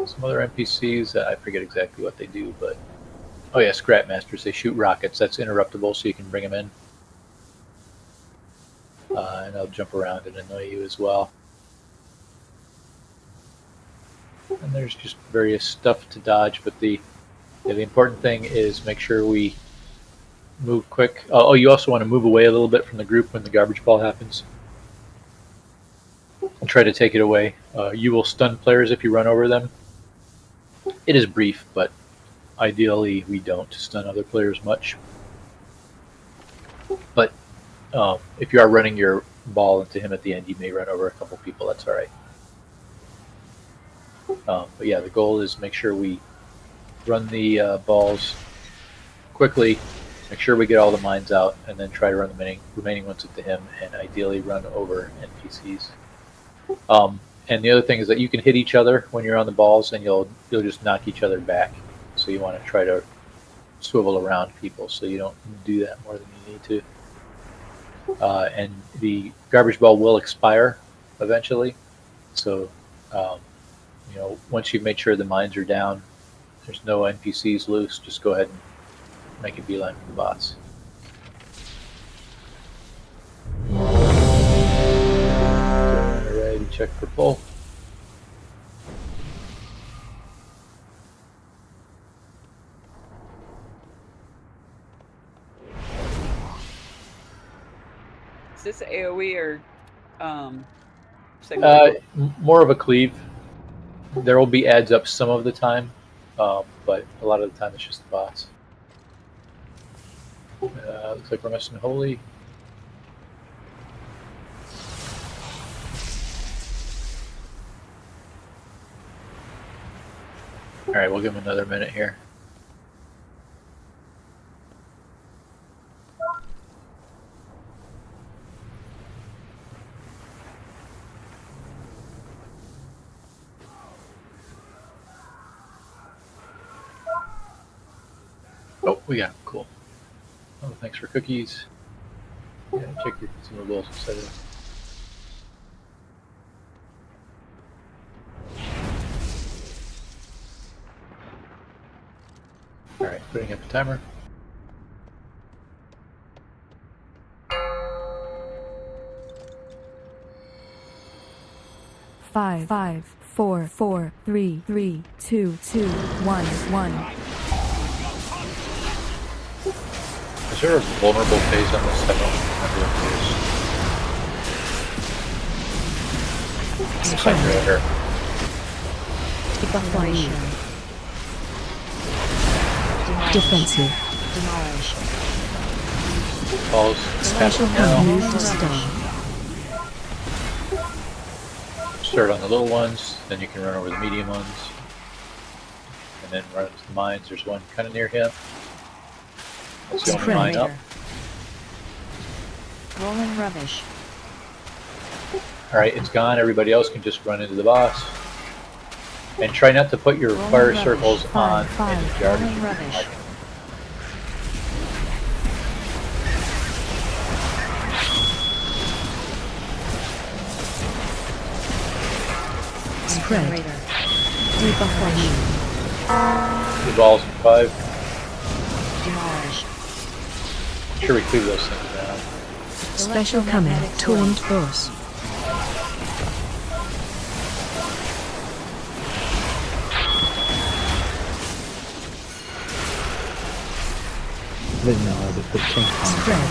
some other NPCs that I forget exactly what they do, but oh yeah, Scrap Masters. They shoot rockets. That's interruptible, so you can bring them in. And they'll jump around and annoy you as well. And there's just various stuff to dodge, but the important thing is make sure we move quick. Oh, you also want to move away a little bit from the group when the garbage ball happens. And try to take it away. You will stun players if you run over them. It is brief, but ideally we don't stun other players much. But if you are running your ball into him at the end, you may run over a couple people. That's all right. But yeah, the goal is make sure we run the balls quickly, make sure we get all the mines out, and then try to run the remaining ones into him, and ideally run over NPCs. And the other thing is that you can hit each other when you're on the balls, and you'll just knock each other back. So you want to try to swivel around people so you don't do that more than you need to. And the garbage ball will expire eventually. So once you've made sure the mines are down, there's no NPCs loose, just go ahead and make a beeline for the boss. Ready to check for pull. Is this AoE or more of a cleave. There will be ads up some of the time, but a lot of the time it's just the boss. Looks like we're missing Holy. Alright, we'll give him another minute here. Oh, we got him. Cool. Oh, thanks for cookies. Yeah, check your consumables, etc. Alright, putting up a timer. Five, 4, 4, 3, 3, 2, 2, 1, 1. Is there a vulnerable phase on this? I don't remember what it is. It's like here. Evacuation. Defensive. Demolish. Balls Special now. move to stun. Start on the little ones, then you can run over the medium ones, and then run into the mines. There's one kind of near him. That's the only mine up. Rolling rubbish. Alright, it's gone. Everybody else can just run into the boss. And try not to put your fire circles on any garbage. Spread. Debuffing. The balls in 5. Demolish. Sure we clear those things down. Special coming. Taunt boss. Didn't realize it put tank on. Spread.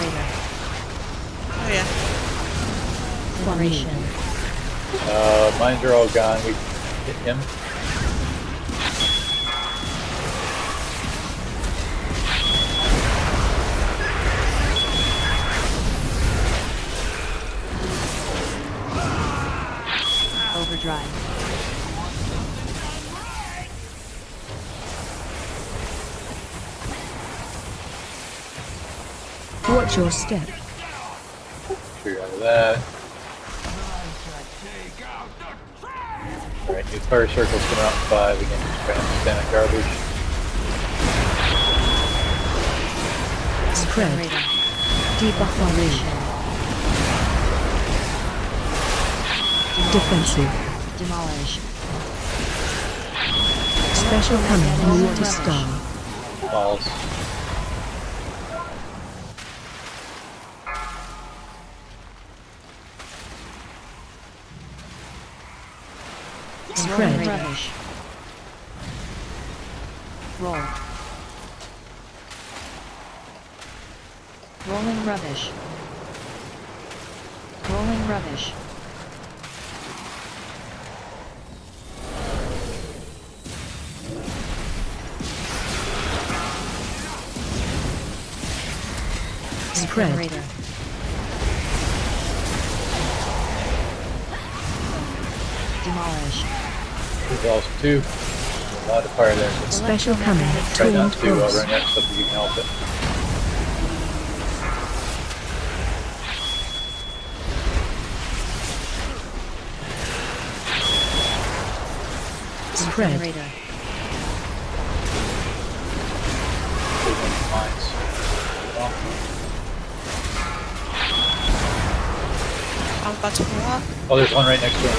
Oh yeah. Formation. Mines are all gone. We hit him. Overdrive. Watch your step. Clear out of that. Alright, new fire circles coming out in 5 again. Just trying to stand on garbage. Spread. Debuffing. Defensive. Demolish. Special coming. Move to star. Balls. Spread. Rubbish. Roll. Rolling rubbish. Rolling rubbish. Spread. Incinerator. Demolish. Balls 2. A lot of fire there. Special coming. Try not Taunt to boss. run out stuff if you can help it. Spread. Incinerator. Mines. I'm about to go off. Oh, there's one right next to him.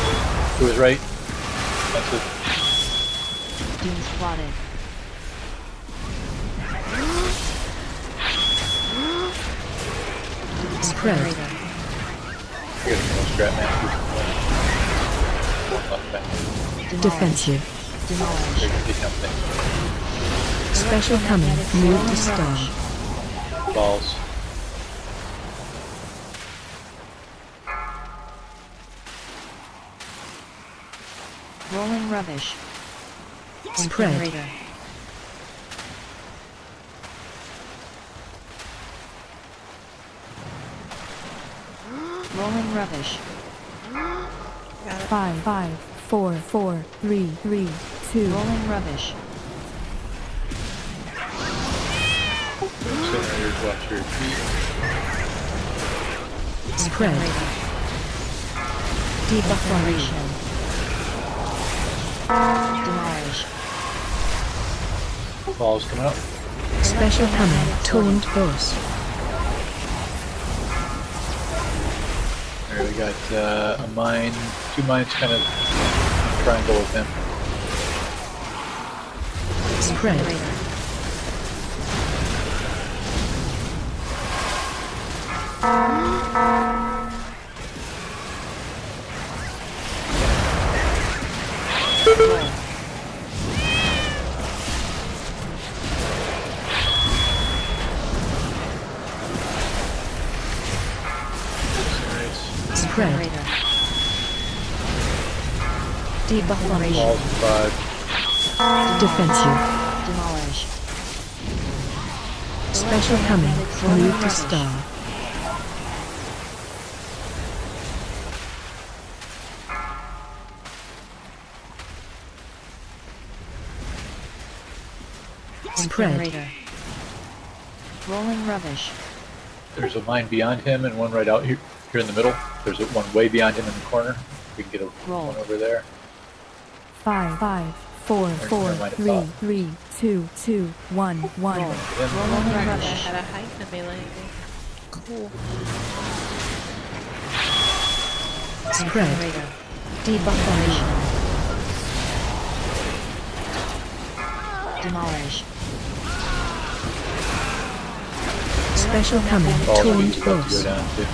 To his right. That's it. Doom spotted. Spread. Incinerator. You're getting no scrap masters. One left back. Defensive. Demolish. They're gonna get something. Special coming. Move to star. Balls. Rolling rubbish. Spread. Incinerator. Rolling rubbish. 5, 5, 4, 4, 3, 3, 2. Rolling rubbish. Incinerators, watch your feet. Spread. Debuffing. Demolish. Balls coming up. Special coming. Taunt boss. There we got a mine, 2 mines kind of triangle with him. Spread. Spread. Debuffing. Balls 5. Defensive. Demolish. Special coming. Move to star. Spread. Incinerator. Rolling rubbish. There's a mine beyond him and one right out here in the middle. There's one way beyond him in the corner. We can get a one over there. 5, 5, 4, 4, 3, 3, 2, 2, 1, 1. Rolling I rubbish. had a height in melee. Cool. Spread. Incinerator. Debuffing. Demolish. Special coming. Balls Torn are about to go close. down too.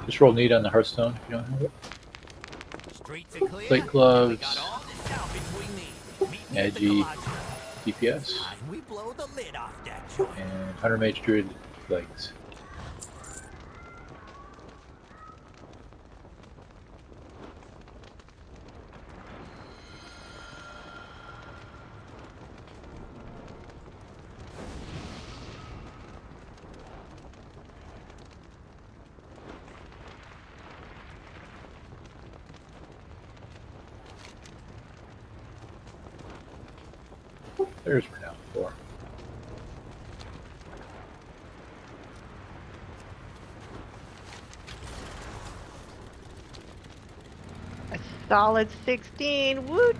Just roll need on the Hearthstone if you don't have it. Streets are clear. Plate gloves, We got all the salvage we need. Meet me at the edgy garage. DPS, And we blow the lid off that joint. and Hunter Mage Druid legs. There's we're down 4. A solid 16. Woot!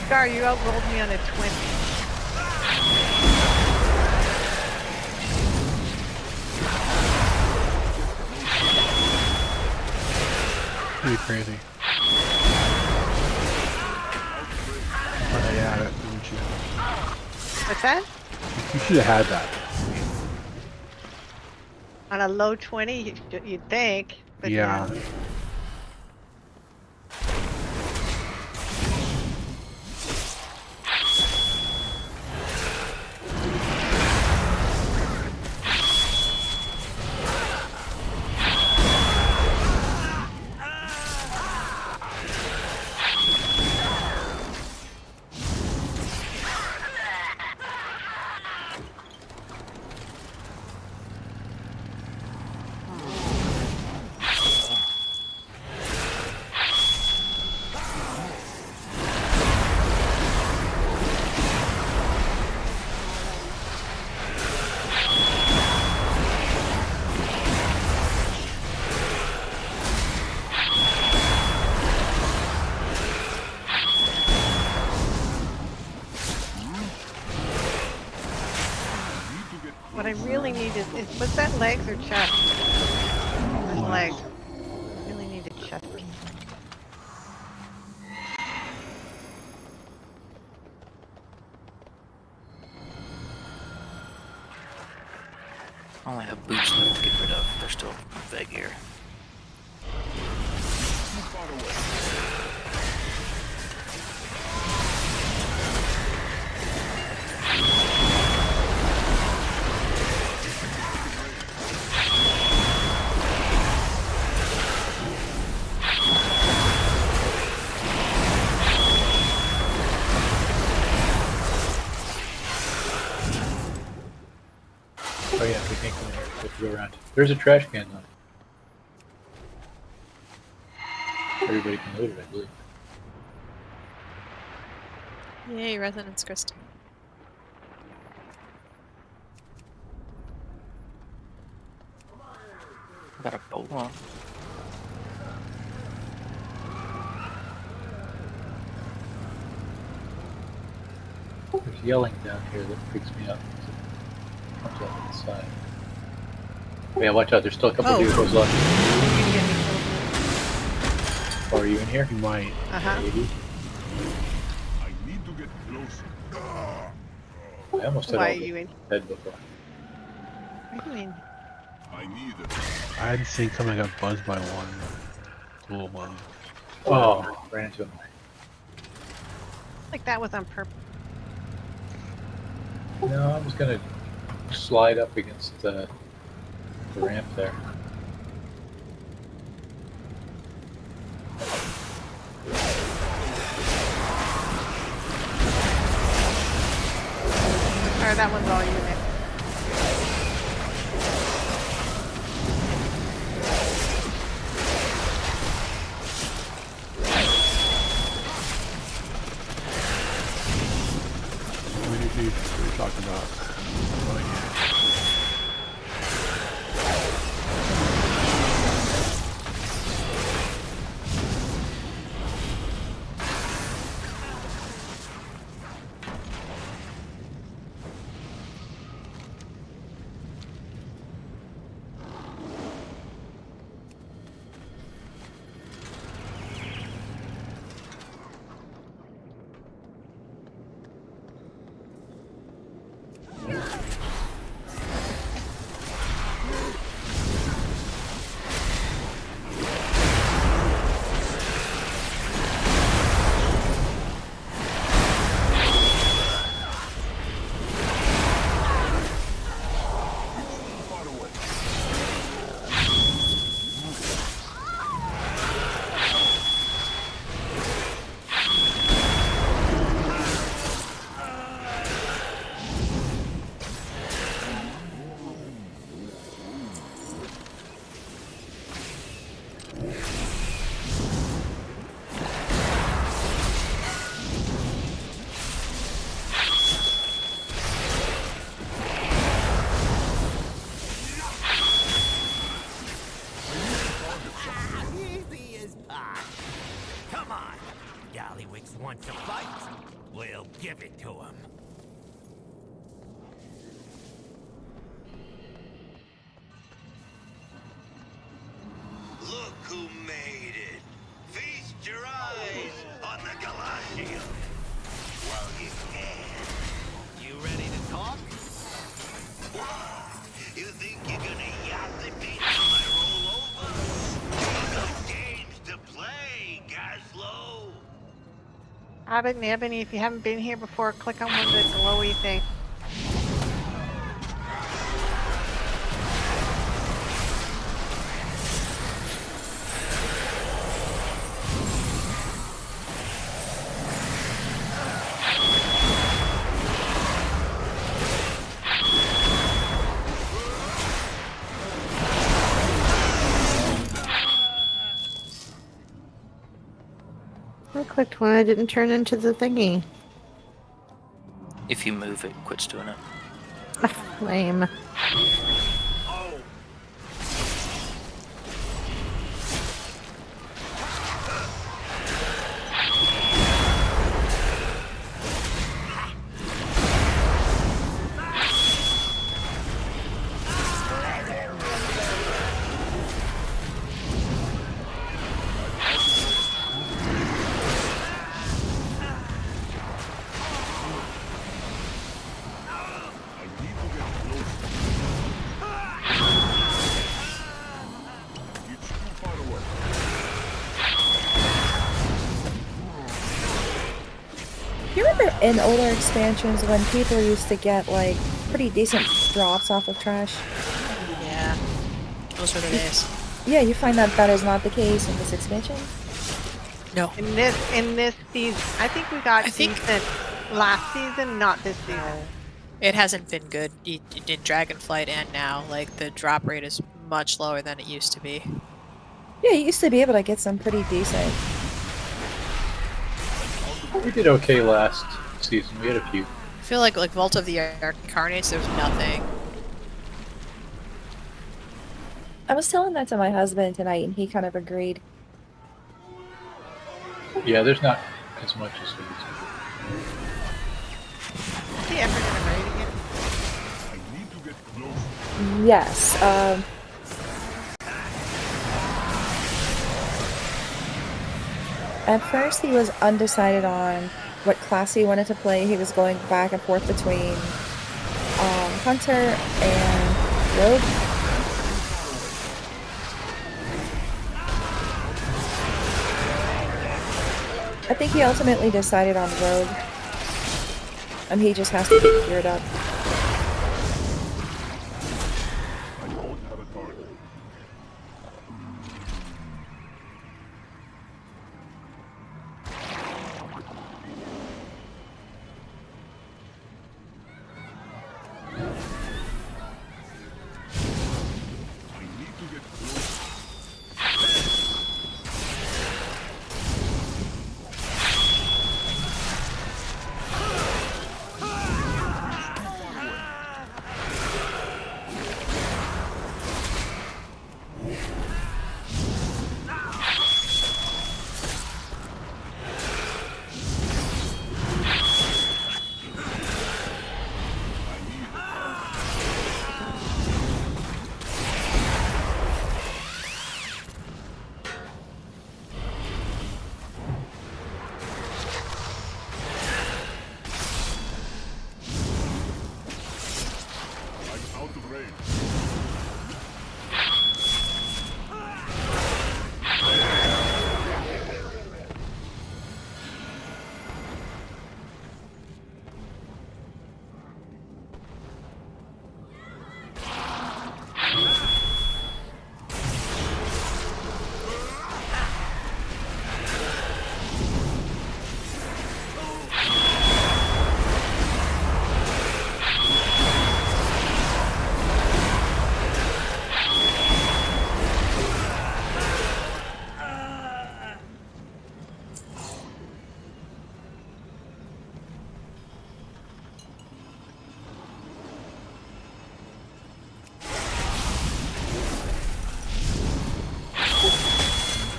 Scar, you outrolled me on a 20. Pretty crazy. Yeah, that, didn't you? What's that? You should have had that. On a low 20, you'd think. But Yeah. no. What I really need is was that legs or chest? It was legs. I really need a chest piece. I only have boots left to get rid of. They're still vague here. Oh yeah, we can't come in here. We have to go around. There's a trash can though. Everybody can loot it, I believe. Yay, resonance crystal. I got a bolt on. There's yelling down here that freaks me out. It comes out of the side. Oh, yeah, watch out. There's still a couple of vehicles left. Oh, are you in here? You might. Uh-huh. Maybe. I need to get closer. I almost hit Why all are you the in? head before. What do you mean? I need it. I hadn't seen coming. I got buzzed by one. Little one. Oh, ran into him. Like that was on purpose. No, I was gonna slide up against the ramp there. Or that one's all you, Nick. What are you talking about? Oh, yeah. Gallywix wants a fight, we'll give it to him. Look who made it. Feast your eyes on the Galatium while you can. You ready to talk? You think you're gonna yap the beat till I roll over? You got games to play, Gaslow. Abbott and Ebony, if you haven't been here before, click on one of the glowy things. I clicked one, I didn't turn into the thingy. If you move, it quits doing it. Lame. You remember in older expansions when people used to get like pretty decent drops off of trash? Yeah. Those were the days. Yeah, you find that that is not the case in this expansion? No. In this season, I think we got decent last season, not this season. It hasn't been good in Dragonflight and now. Like, the drop rate is much lower than it used to be. Yeah, you used to be able to get some pretty decent. We did okay last season. We had a few. I feel like Vault of the Incarnates, there was nothing. I was telling that to my husband tonight, and he kind of agreed. Yeah, there's not as much as there used Is he ever gonna raid again? Yes. At first, he was undecided on what class he wanted to play. He was going back and forth between Hunter and Rogue. I think he ultimately decided on Rogue, and he just has to get geared up.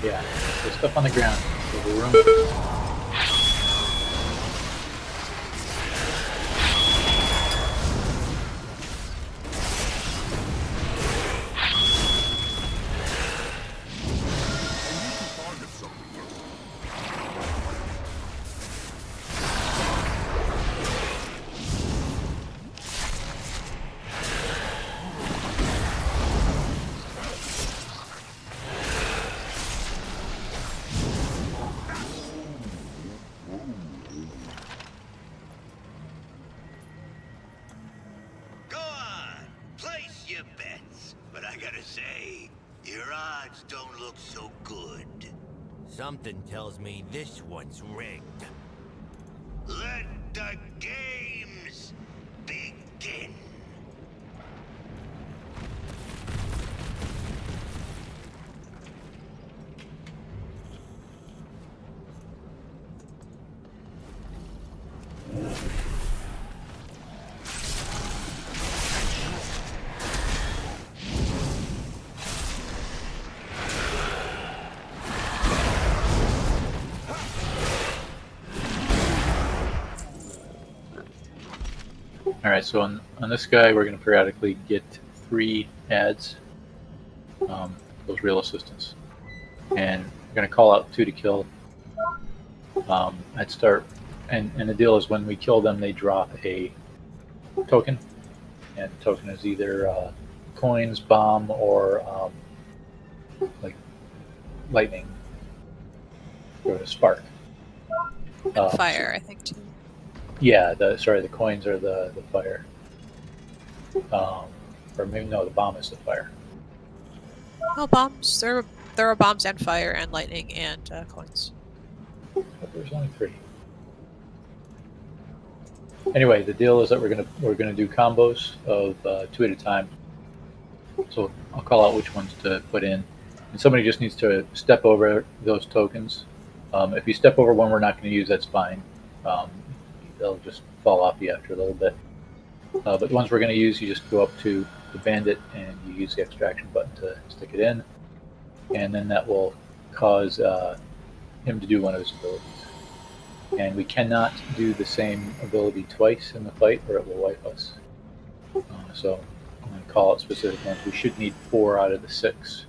Yeah, there's stuff on the ground. There's a room. Something tells me this one's rigged. Let the games begin. Alright, so on this guy, we're going to periodically get 3 ads, those real assistants. And we're going to call out 2 to kill. I'd start, and the deal is when we kill them, they drop a token. And the token is either coins, bomb, or like lightning, or a spark. Fire, I think, too. Yeah, the coins are the fire. Or maybe no, the bomb is the fire. Oh, bombs. There are bombs and fire and lightning and coins. But there's only 3. Anyway, the deal is that we're gonna do combos of 2 at a time. So I'll call out which ones to put in, and somebody just needs to step over those tokens. If you step over one we're not going to use, that's fine. They'll just fall off you after a little bit. But the ones we're going to use, you just go up to the bandit and you use the extraction button to stick it in, and then that will cause him to do one of his abilities. And we cannot do the same ability twice in the fight, or it will wipe us. So I'm going to call out specific ones. We should need 4 out of the 6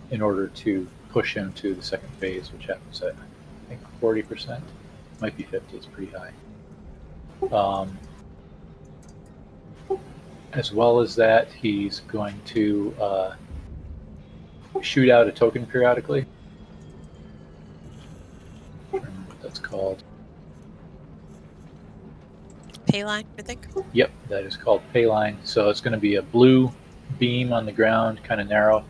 in order to push him to the second phase, which happens at, I think, 40%. Might be 50. It's pretty high. As well as that, he's going to shoot out a token periodically. I don't remember what that's called. Payline, I think. Yep, that is called Payline. So it's going to be a blue beam on the ground, kind of narrow.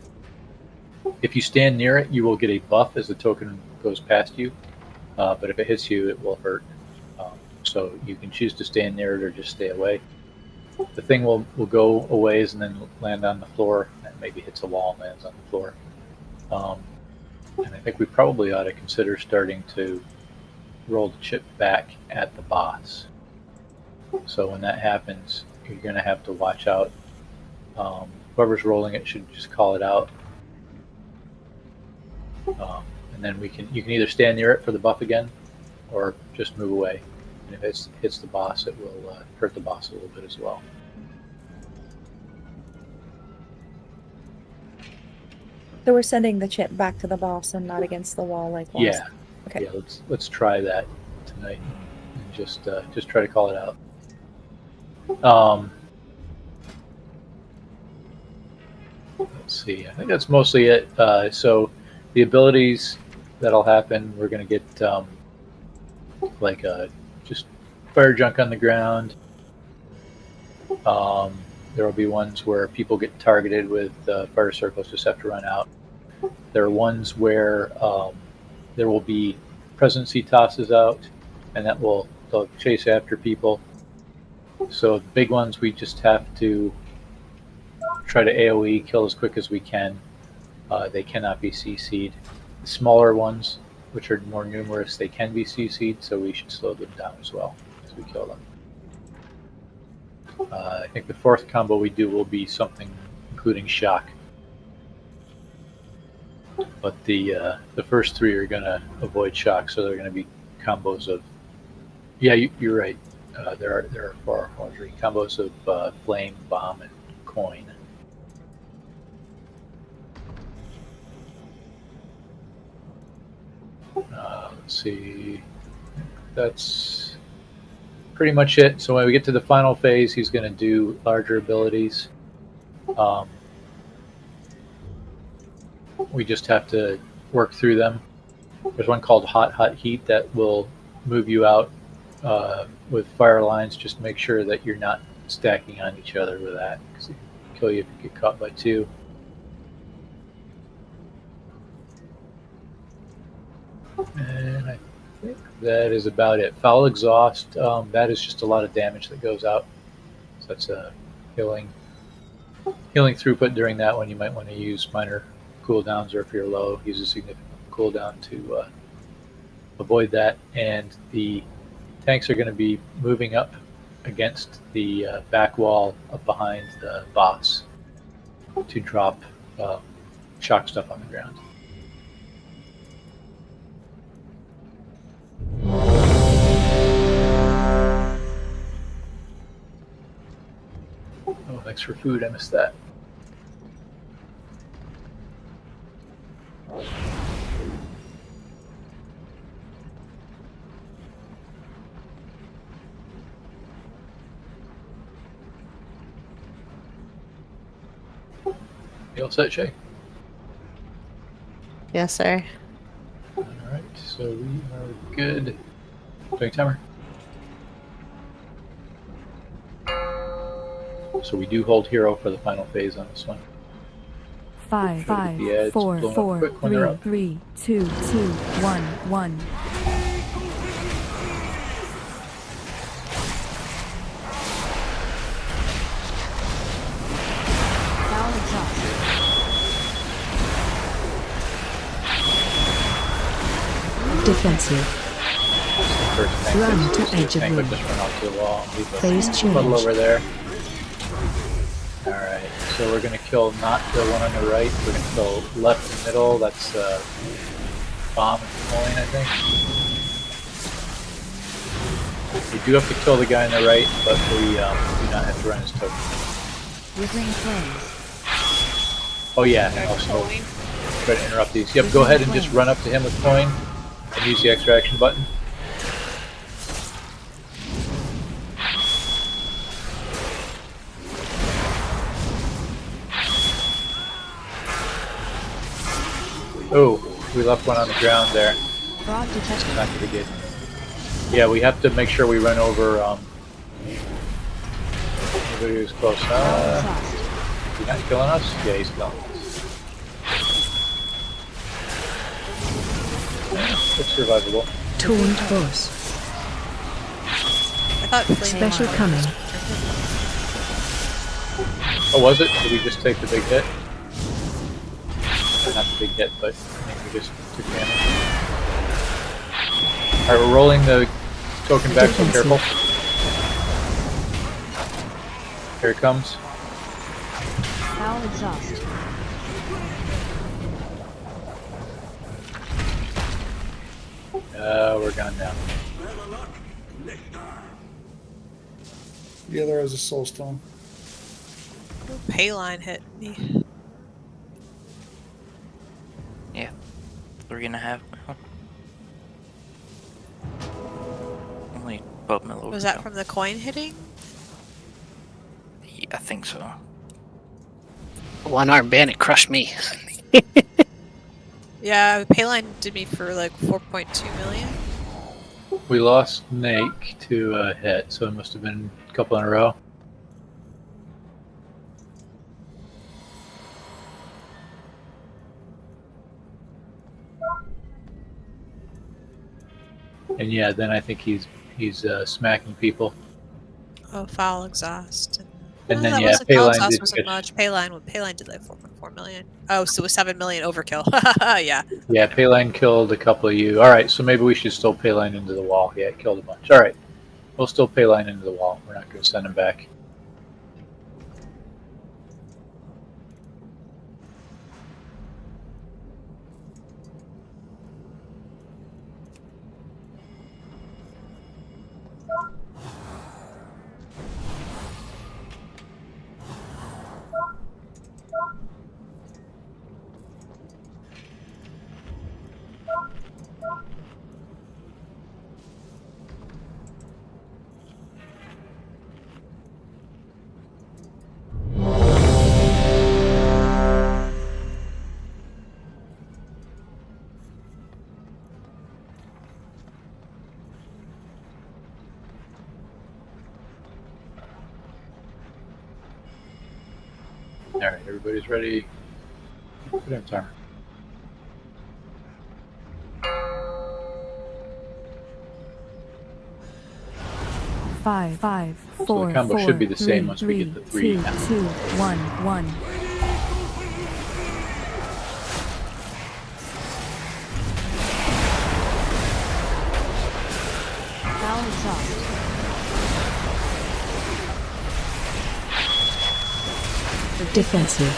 If you stand near it, you will get a buff as the token goes past you. But if it hits you, it will hurt. So you can choose to stand near it or just stay away. The thing will go a ways and then land on the floor, and maybe hits a wall and lands on the floor. And I think we probably ought to consider starting to roll the chip back at the boss. So when that happens, you're going to have to watch out. Whoever's rolling it should just call it out. And then you can either stand near it for the buff again, or just move away. And if it hits the boss, it will hurt the boss a little bit as well. So we're sending the chip back to the boss and not against the wall like last. Yeah. Okay. Yeah. Let's try that tonight and just try to call it out. Let's see. I think that's mostly it. So the abilities that'll happen, we're going to get just fire junk on the ground. There will be ones where people get targeted with fire circles, just have to run out. There are ones where there will be presidency tosses out, and they'll chase after people. So the big ones, we just have to try to AoE, kill as quick as we can. They cannot be CC'd. The smaller ones, which are more numerous, they can be CC'd, so we should slow them down as well as we kill them. I think the 4th combo we do will be something including shock. But the first 3 are going to avoid shock, so they're going to be combos of... Yeah, you're right. There are 4 or 3 combos of flame, bomb, and coin. Let's see. That's pretty much it. So when we get to the final phase, he's going to do larger abilities. We just have to work through them. There's one called Hot Heat that will move you out with fire lines. Just make sure that you're not stacking on each other with that, because it can kill you if you get caught by 2. And I think that is about it. Foul exhaust, that is just a lot of damage that goes out. So that's a healing throughput during that one. You might want to use minor cooldowns, or if you're low, use a significant cooldown to avoid that. And the tanks are going to be moving up against the back wall up behind the boss to drop shock stuff on the ground. Oh, thanks for food. I missed that. You all set, Shay? Yes, sir. Alright, so we are good. Doing timer. So we do hold hero for the final phase on this one. 5, Try to get the ads 4, blown up 4, quick when they're 3, up. 3, 2, 2, 1, 1. Defensive. Run to edge of room. Just run off to the wall. Phase change. Puddle over there. Alright, so we're going to kill not the one on the right. We're going to kill left and middle. That's bomb and coin, I think. We do have to kill the guy on the right, but we do not have to run his token. Withering flames. Oh yeah, and also try to interrupt these. Yep, go ahead and just run up to him with coin and use the extra action button. Oh, we left one on the ground there. Not gonna be good. Yeah, we have to make sure we run over anybody who's close. He's not killing us? Yeah, he's killing us. Yeah, it's survivable. Taunt boss. I thought Special coming. Oh, was it? Did we just take the big hit? Not the big hit, but I think we just took damage. Alright, we're rolling the token back, so careful. Here it comes. Foul exhaust. We're gone now. The other has a soul stone. Payline hit me. Yeah, 3.5. Only 12 mil. Was that from the coin hitting? Yeah, I think so. One-armed bandit crushed me. Yeah, Payline did me for like 4.2 million. We lost Snake to a hit, so it must have been a couple in a row. And yeah, then I think he's smacking people. Oh, foul exhaust. And then that yeah, wasn't, foul Payline exhaust did wasn't catch. much. Payline did like 4.4 million. Oh, so it was 7 million overkill. Yeah. Yeah, Payline killed a couple of you. All right, so maybe we should still Payline into the wall. Yeah, it killed a bunch. All right, we'll still Payline into the wall. We're not going to send him back. All right, everybody's ready. Put in timer. 5, 5, So 4, the combo 4, should be the same 3, once we get the 3 2, now. 2, 1, 1. Foul exhaust. Defensive.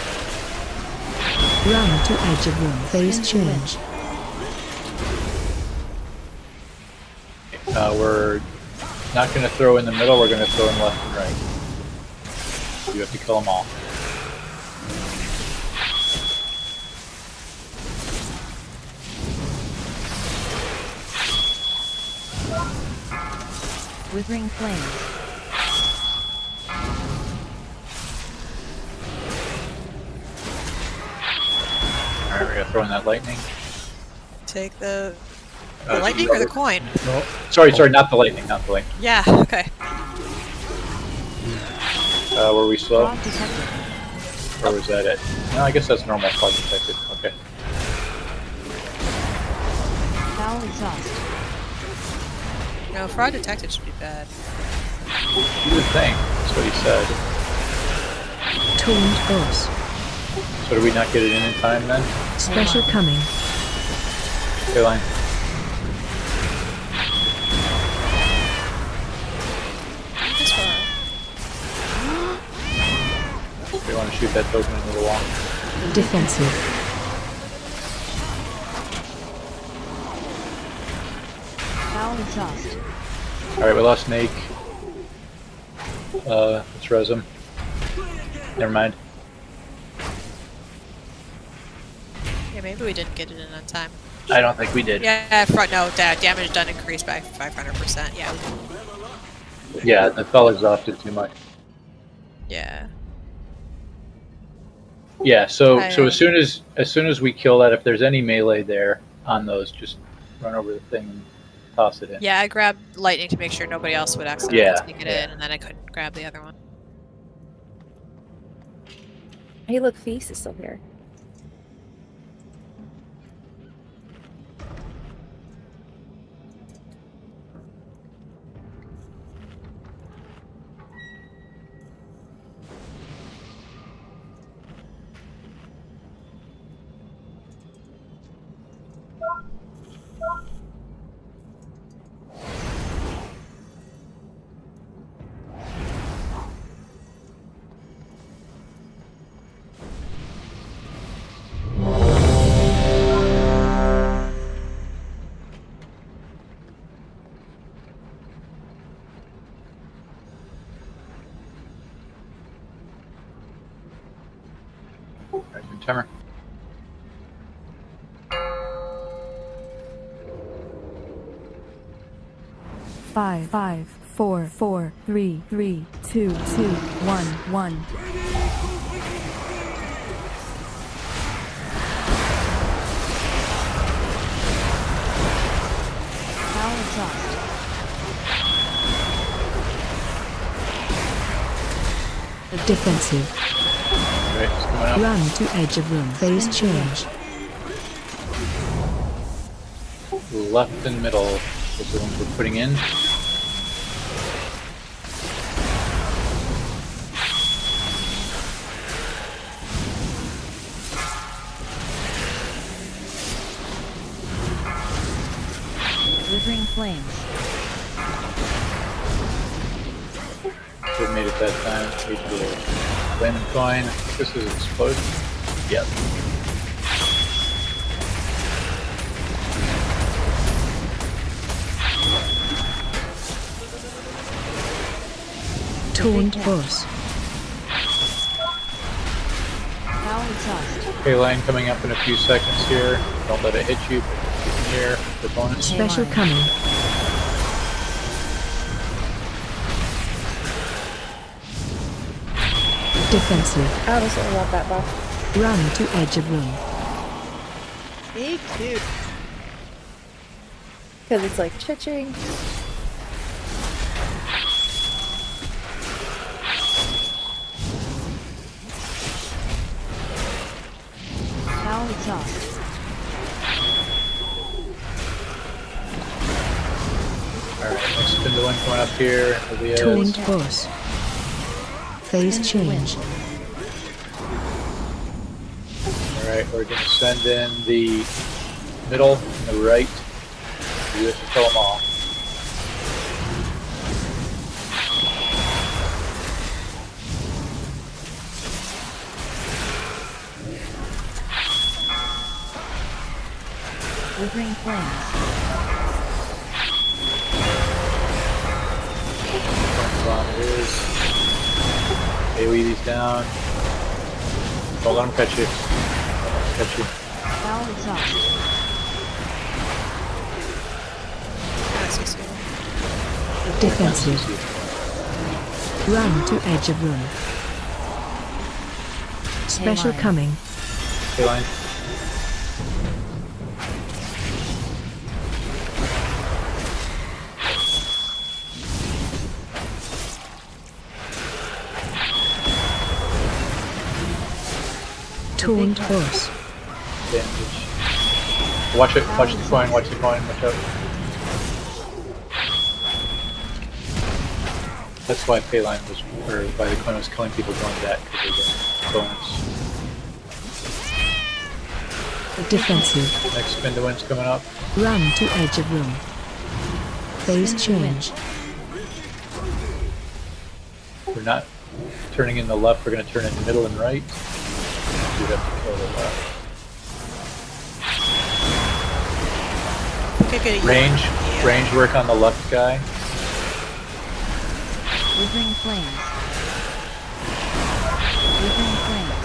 Run to edge of room. Phase change. We're not going to throw in the middle, we're going to throw in left and right. You have to kill them all. Withering flames. Alright, we're going to throw in that lightning. Take the lightning or the coin? No. Sorry, not the lightning, not the lightning. Yeah, okay. Were we slow? Fog detected. Or was that it? No, I guess that's normal fog detected. Okay. Foul exhaust. No, fraud detected should be bad. You would think. That's what he said. Tuned boss. So do we not get it in time then? Special coming. Okay, line. This far. We want to shoot that token into the wall. Defensive. Foul exhaust. Alright, we lost Snake. Let's res him. Never mind. Yeah, maybe we didn't get it in on time. I don't think we did. Yeah, no, damage done increased by 500%. Yeah. Yeah, that fell exhausted too much. Yeah. Yeah, so as soon as we kill that, if there's any melee there on those, just run over the thing and toss it in. Yeah, I grabbed lightning to make sure nobody else would accidentally sneak it yeah. in, and then I couldn't grab the other one. Hey, look, Feast is still here. Alright, good timer. Five, 5, 4, 4, 3, 3, 2, 2, 1, 1. Foul exhaust. Defensive. Right, it's coming up. Run to edge of room. Phase change. Left and middle is the ones we're putting in. Withering flames. Should have made it that time. Flame and coin. This is explosion. Yep. Taunt boss. Foul exhaust. Okay, line coming up in a few seconds here. Don't let it hit you. Here, the bonus. Special coming. Defensive. I honestly love that buff. Run to edge of room. Me too. Because it's like cha-ching. Foul exhaust. Alright, next Spin the one coming up here. Taunt boss. Phase change. Alright, we're going to send in the middle and the right. You have to kill them all. Withering flames. Bomb it is. AoE these down. Don't let them catch you. Catch you. Foul exhaust. Defensive. Run to edge of room. Special coming. Okay, line. Taunt boss. Damage. Watch it. Watch the coin. Watch the coin. Watch out. That's why Payline was, or why the coin was killing people going back, because of the bonus. Defensive. Next spin to wind's coming up. Run to edge of room. Phase change. We're not turning in the left, we're going to turn in the middle and right. You'd have to kill the left. Range. Range work on the left guy. Withering flames. Withering flames.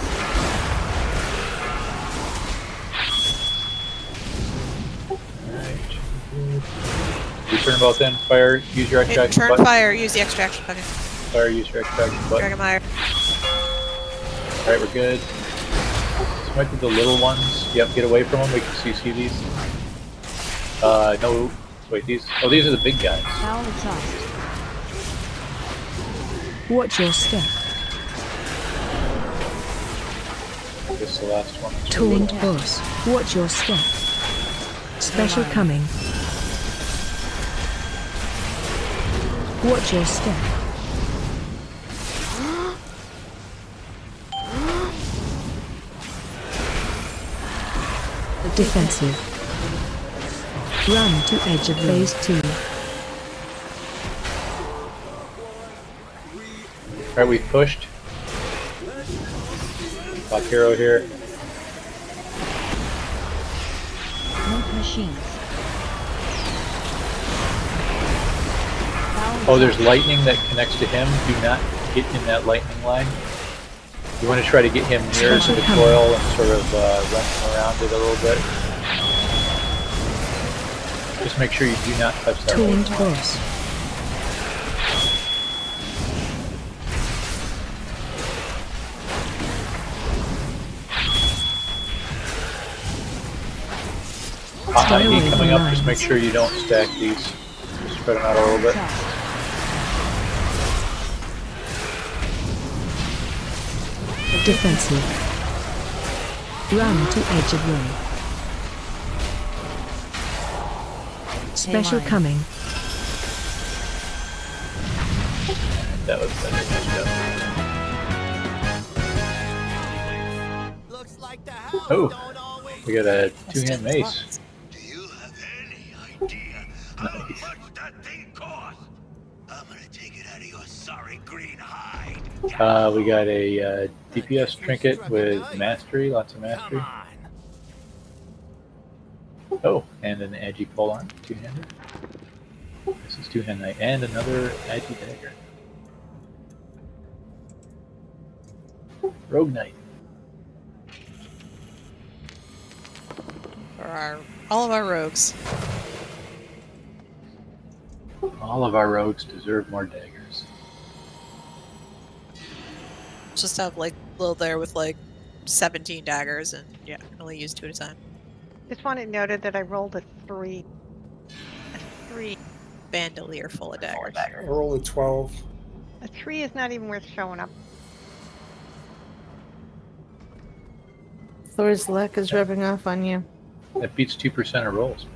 Alright. You turn both in. Fire. Use your extraction Turn button. fire, use the extraction button. Fire. Use your extraction button. Dragonmire. Alright, we're good. This might be the little ones. Yep, get away from them. We can see these. No. Wait, these. Oh, these are the big guys. Foul exhaust. Watch your step. This is the last one. Taunt boss. Watch your step. Special coming. Watch your step. Defensive. Run to edge of phase 2. Alright, we've pushed. Top hero here. Smoke machines. Oh, there's lightning that connects to him. Do not get in that lightning line. You want to try to get him near to the coil and sort of run him around it a little bit. Just make sure you do not touch that. Taunt boss. Heat coming up, just make sure you don't stack these. Just spread them out a little bit. Defensive. Run to edge of room. Special coming. That was better. Oh, we got a two-hand mace. Do you have any idea how much that thing costs? I'm gonna take it out of your sorry green hide. We got a DPS trinket with mastery, lots of mastery. Oh, and an agi polearm, two-hander. This is two-hand knight, and another agi dagger. Rogue knight. For all of our rogues. All of our rogues deserve more daggers. Just have like Lil there with like 17 daggers and yeah, can only use 2 at a time. Just want it noted that I rolled a 3. A 3. Bandolier full of daggers. I rolled a 12. A 3 is not even worth showing up. Thor's luck is rubbing off on you. That beats 2% of rolls.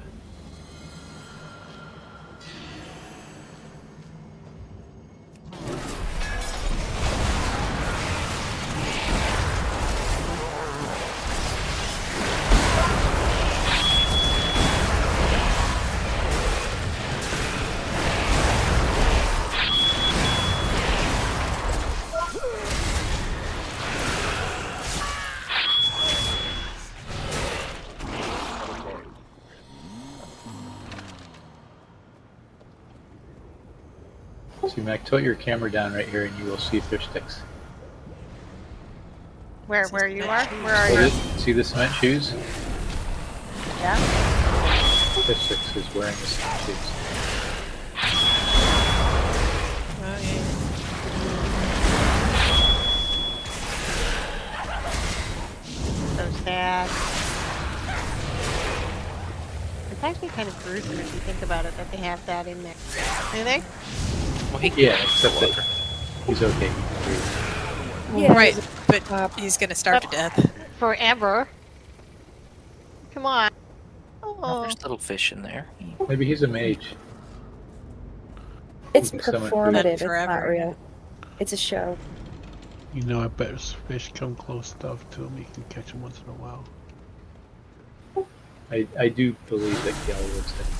See, Mac, tilt your camera down right here and you will see fish sticks. Where you are? Where are So you? see the cement shoes? Yeah. Fish sticks is wearing the cement shoes. Oh, yeah. So sad. It's actually kind of gruesome if you think about it that they have that in there. Do they? Well, Yeah, except that he's okay. He can breathe. Yeah, Right, but he's gonna starve to death. Forever. Come on. Oh, Oh. there's little fish in there. Maybe he's a mage. It's He can summon performative. food. It's not real. It's a show. You know, I bet fish come close stuff to him. You can catch them once in a while. I do believe that Galloway's heading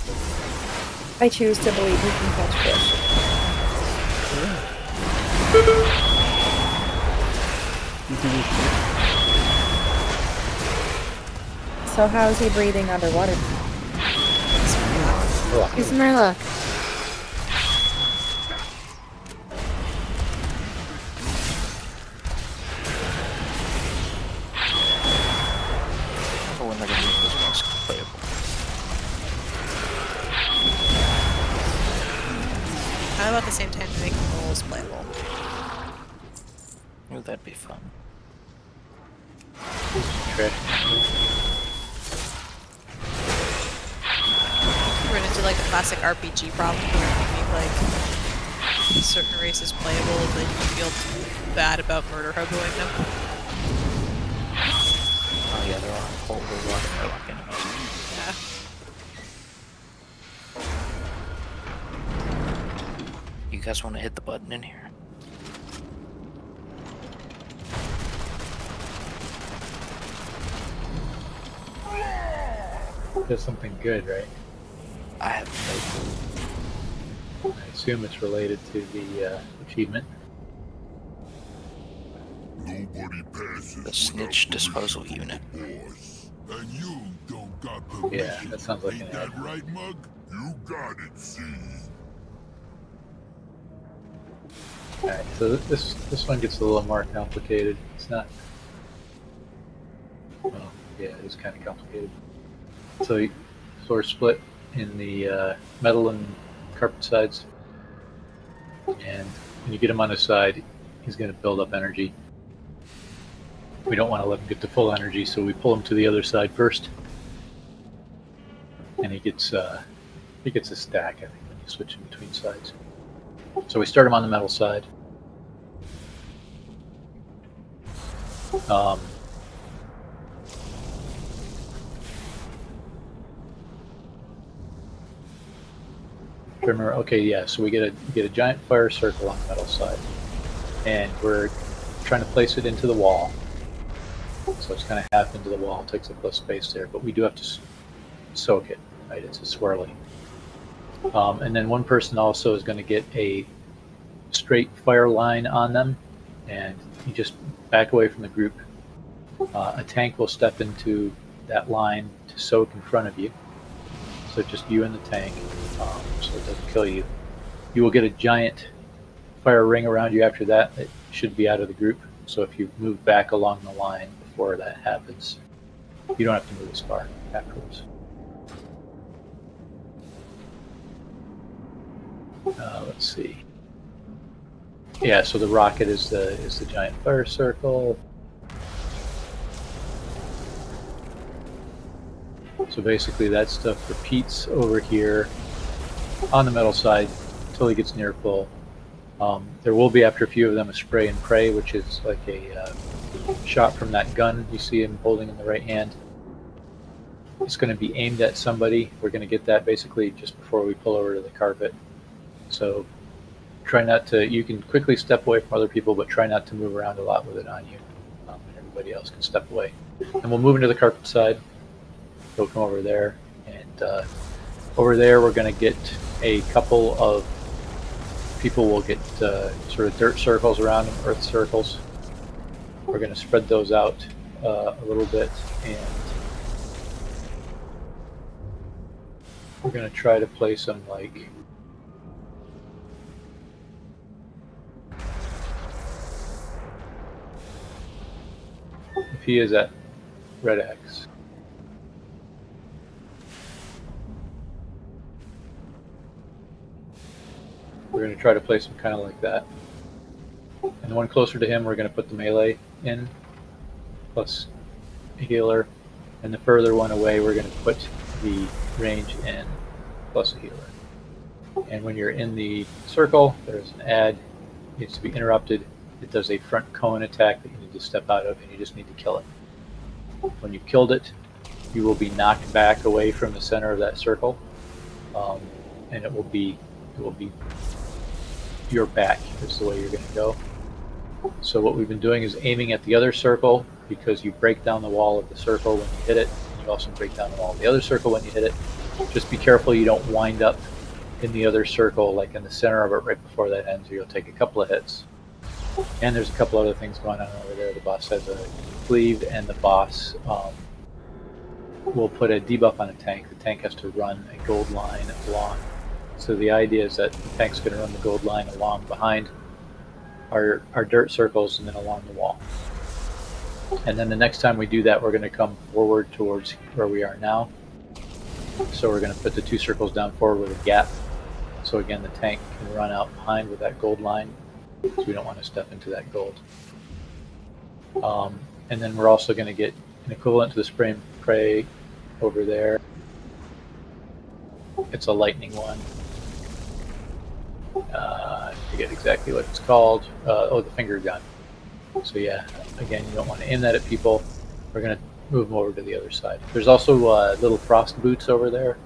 for I choose to believe you can catch fish. So how is he breathing underwater? Use my luck. Oh, when they're gonna make this mask playable. How about the same time to make the moles playable? Oh, that'd be fun. Run into like a classic RPG problem where you make like certain races playable and then you feel bad about murder hoboing them. Oh yeah, they're on hold. They're rock enemies. Yeah. You guys want to hit the button in here? Does something good, right? I have I assume it's related to the achievement. Nobody passes the snitch disposal unit. and you don't got permission. Yeah, that sounds like Ain't an that ad. right, Mug? You got it, see. Alright, so this one gets a little more complicated. It's not... Well, yeah, it is kind of complicated. So we're split in the metal and carpet sides. And when you get him on his side, he's going to build up energy. We don't want to let him get to full energy, so we pull him to the other side first. And he gets a stack, I think, when you switch in between sides. So we start him on the metal side. Trimmer. Okay, yeah. So we get a giant fire circle on the metal side, and we're trying to place it into the wall. So it's kind of half into the wall. Takes up less space there, but we do have to soak it. Right? It's a swirly. And then one person also is going to get a straight fire line on them, and you just back away from the group. A tank will step into that line to soak in front of you. So just you and the tank, so it doesn't kill you. You will get a giant fire ring around you after that. It should be out of the group. So if you move back along the line before that happens, you don't have to move as far afterwards. Let's see. Yeah, so the rocket is the giant fire circle. So basically that stuff repeats over here on the metal side until he gets near full. There will be, after a few of them, a spray and pray, which is like a shot from that gun you see him holding in the right hand. It's going to be aimed at somebody. We're going to get that basically just before we pull over to the carpet. So try not to, you can quickly step away from other people, but try not to move around a lot with it on you. And everybody else can step away. And we'll move into the carpet side. Go from over there. And over there we're going to get a couple of people will get sort of dirt circles around them, earth circles. We're going to spread those out a little bit, and we're going to try to place them like if he is at red X. We're going to try to place him kind of like that. And the one closer to him, we're going to put the melee in, plus a healer. And the further one away, we're going to put the range in, plus a healer. And when you're in the circle, there's an ad, it needs to be interrupted. It does a front cone attack that you need to step out of, and you just need to kill it. When you've killed it, you will be knocked back away from the center of that circle, and it will be your back is the way you're going to go. So what we've been doing is aiming at the other circle, because you break down the wall of the circle when you hit it, and you also break down the wall of the other circle when you hit it. Just be careful you don't wind up in the other circle, like in the center of it right before that ends, or you'll take a couple of hits. And there's a couple other things going on over there. The boss has a cleave, and the boss will put a debuff on a tank. The tank has to run a gold line along. So the idea is that the tank's going to run the gold line along behind our dirt circles and then along the wall. And then the next time we do that, we're going to come forward towards where we are now. So we're going to put the two circles down forward with a gap. So again, the tank can run out behind with that gold line, because we don't want to step into that gold. And then we're also going to get an equivalent to the spray and pray over there. It's a lightning one. I forget exactly what it's called. The finger gun. So yeah, again, you don't want to aim that at people. We're going to move them over to the other side. There's also little frost boots over there.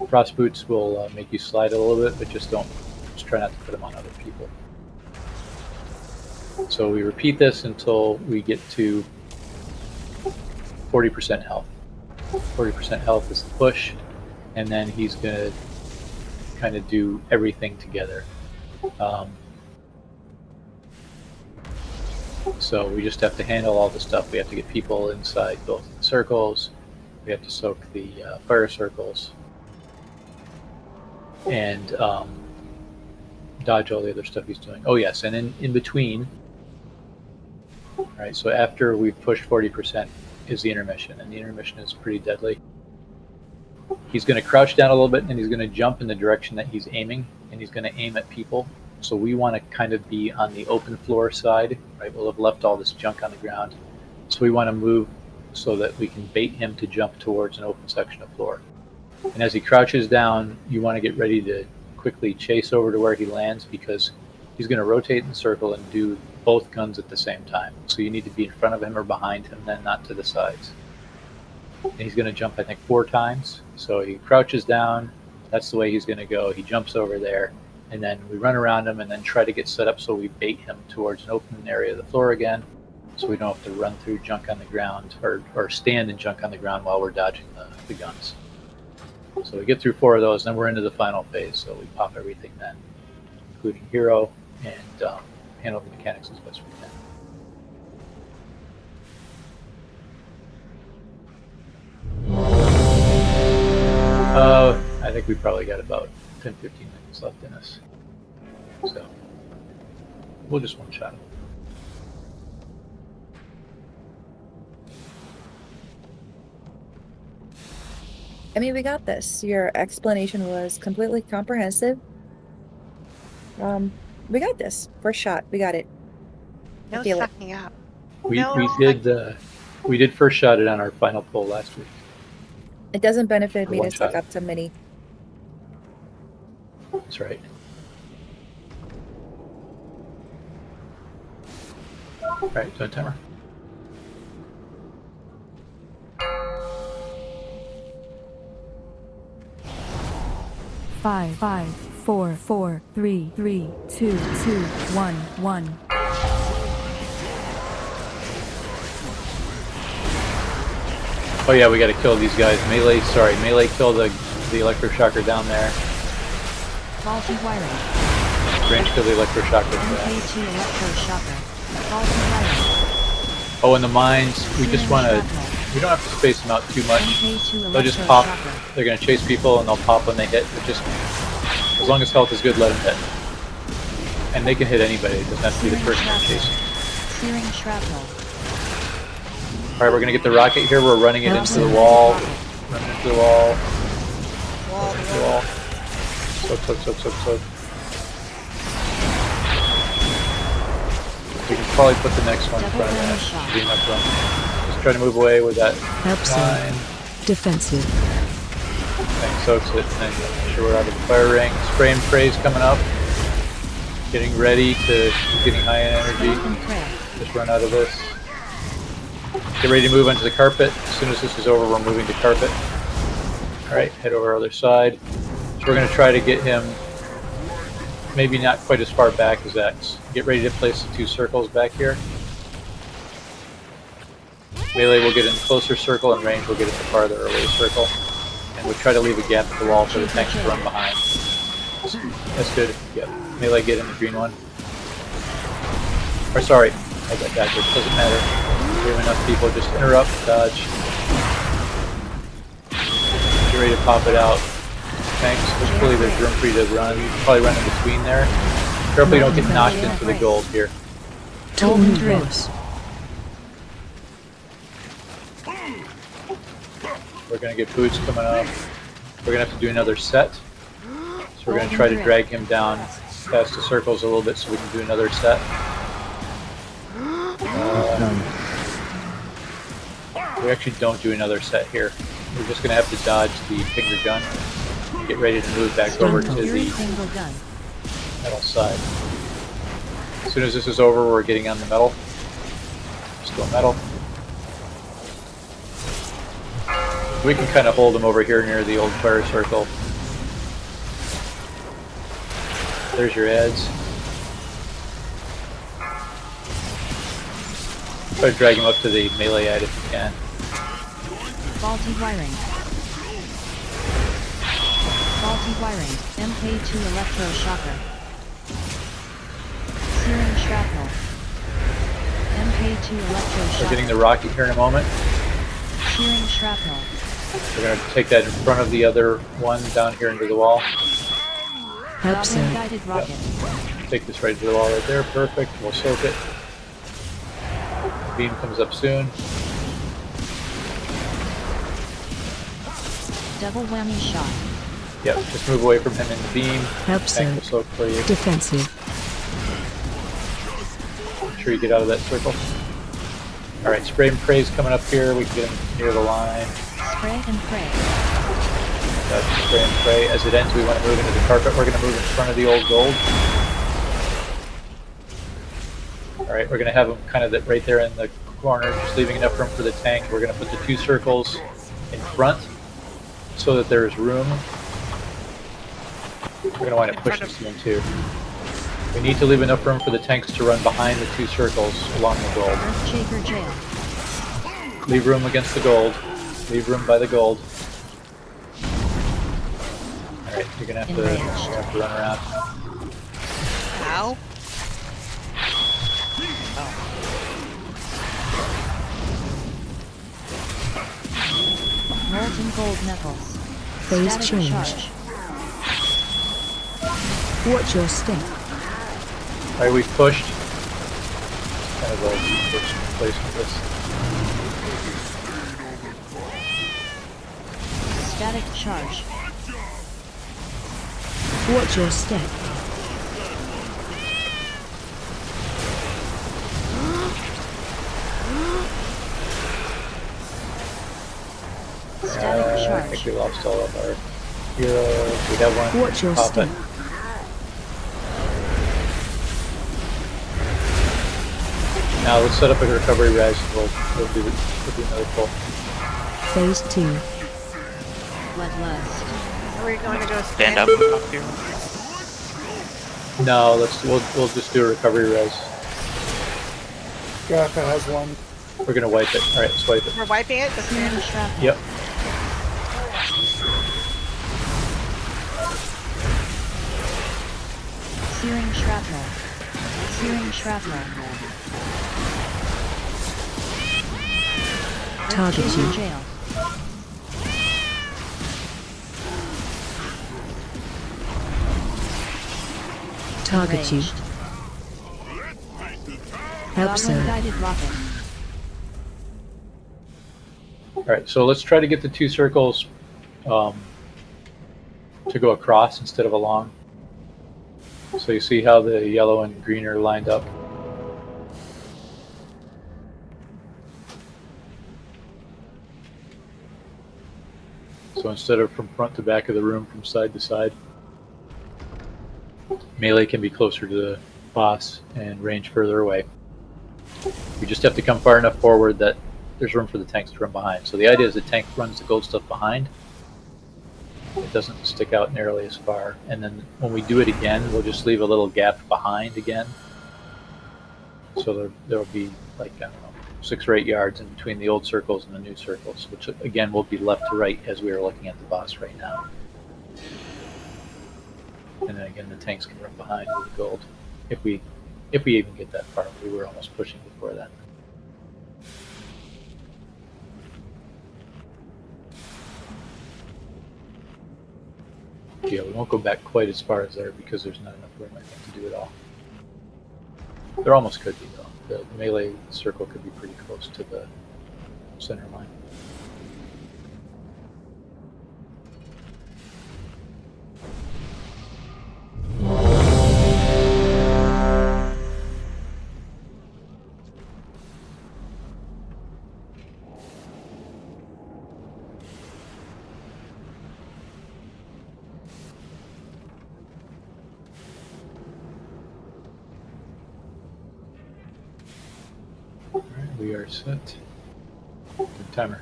Frost boots will make you slide a little bit, but just try not to put them on other people. So we repeat this until we get to 40% health. 40% health is the push, and then he's going to kind of do everything together. So we just have to handle all the stuff. We have to get people inside both the circles. We have to soak the fire circles. And dodge all the other stuff he's doing. Oh yes, and in between, right, so after we've pushed 40% is the intermission, and the intermission is pretty deadly. He's going to crouch down a little bit, and he's going to jump in the direction that he's aiming, and he's going to aim at people. So we want to kind of be on the open floor side, right? We'll have left all this junk on the ground. So we want to move so that we can bait him to jump towards an open section of floor. And as he crouches down, you want to get ready to quickly chase over to where he lands, because he's going to rotate in the circle and do both guns at the same time. So you need to be in front of him or behind him, then not to the sides. And he's going to jump, I think, 4 times. So he crouches down. That's the way he's going to go. He jumps over there, and then we run around him and then try to get set up so we bait him towards an open area of the floor again, so we don't have to run through junk on the ground or stand in junk on the ground while we're dodging the guns. So we get through 4 of those, then we're into the final phase. So we pop everything then, including hero, and handle the mechanics as best we can. I think we probably got about 10-15 minutes left in us. So we'll just one-shot him. I mean, we got this. Your explanation was completely comprehensive. We got this. First shot, we got it. No feel it. sucking up. We did first shot it on our final poll last week. It doesn't benefit For me one to suck shot. up to mini. That's right. All right, so timer. Five, 4, 4, 3, 3, 2, 2, 1, 1. Oh yeah, we got to kill these guys. Melee kill the electroshocker down there. Faulty wiring. Range kill the electroshocker. MK2 electroshocker. Faulty wiring. Oh, and the mines, we just want to, we don't have to space them out too much. MK2 They'll just pop. electroshocker. They're going to chase people and they'll pop when they hit. But just, as long as health is good, let them hit. And they can hit anybody. It doesn't have to be the person they're chasing. Searing shrapnel. Alright, we're gonna get the rocket here. We're running it into the wall. Running into the wall. Into the wall. Soak. We can probably put the next one in front of that. Should be enough room. Just try to move away with that line. Defensive. Thing soaks it, and then make sure we're out of the fire ring. Spray and pray's coming up. Getting ready to getting high in energy. Just run out of this. Get ready to move onto the carpet. As soon as this is over, we're moving to carpet. Alright, head over other side. So we're going to try to get him maybe not quite as far back as X. Get ready to place the 2 circles back here. Melee will get in the closer circle, and range will get in the farther away circle. And we'll try to leave a gap at the wall for the tanks to run behind. That's good. Yep. Melee get in the green one. Or sorry, I got backwards. Doesn't matter. We have enough people. Just interrupt, dodge. Get ready to pop it out. Tanks, hopefully there's room for you to run. You can probably run in between there. Carefully don't get knocked into the gold here. We're going to get boots coming up. We're going to have to do another set. So we're going to try to drag him down past the circles a little bit so we can do another set. We actually don't do another set here. We're just going to have to dodge the finger gun. Get ready to move back over to the metal side. As soon as this is over, we're getting on the metal. Still metal. We can kind of hold them over here near the old fire circle. There's your ads. Try to drag him up to the melee ad if you can. Faulty wiring. Faulty wiring. MK2 electroshocker. Searing shrapnel. MK2 electroshocker. We're getting the rocket here in a moment. Searing shrapnel. We're going to take that in front of the other one down here into the wall. Yep. Take this right to the wall right there. Perfect. We'll soak it. Beam comes up soon. Double whammy shot. Yep, just move away from him in the beam. Tank will soak for you. Defensive. Make sure you get out of that circle. Alright, spray and pray's coming up here. We can get him near the line. Spray and pray. That's spray and pray. As it ends, we want to move into the carpet. We're going to move in front of the old gold. Alright, we're going to have him kind of right there in the corner, just leaving enough room for the tank. We're going to put the 2 circles in front so that there's room. We're going to wind up pushing soon too. We need to leave enough room for the tanks to run behind the 2 circles along the gold. Earthshaker jail. Leave room against the gold. Leave room by the gold. Alright, you're going to have to run around. Ow. Molten gold knuckles. Phase Static change. charge. Watch your step. Alright, we've pushed. Kind of a push in place with this. Static charge. Watch your step. Static I charge. think we lost all of our heroes. We have one. Watch your Pop step. it. Now let's set up a recovery res and we'll do another pull. Phase 2. Bloodlust. Are we going to go Stand up here. No, we'll just do a recovery res. Gaffa has one. We're gonna wipe it. Alright, let's wipe it. We're wiping it? The Spanish shrapnel. Yep. Searing shrapnel. Searing shrapnel. Target Earthshaker you. jail. Target you. Enraged. Help, sir. Goblin guided rocket. Alright, so let's try to get the two circles to go across instead of along. So you see how the yellow and green are lined up? So instead of from front to back of the room, from side to side, melee can be closer to the boss and range further away. We just have to come far enough forward that there's room for the tanks to run behind. So the idea is the tank runs the gold stuff behind. It doesn't stick out nearly as far. And then when we do it again, we'll just leave a little gap behind again. So there'll be like, I don't know, 6 or 8 yards in between the old circles and the new circles, which again will be left to right as we are looking at the boss right now. And then again, the tanks can run behind with the gold. If we even get that far, we were almost pushing before that. Yeah, we won't go back quite as far as there because there's not enough room, I think, to do it all. There almost could be, though. The melee circle could be pretty close to the center line. We are set. Good timer.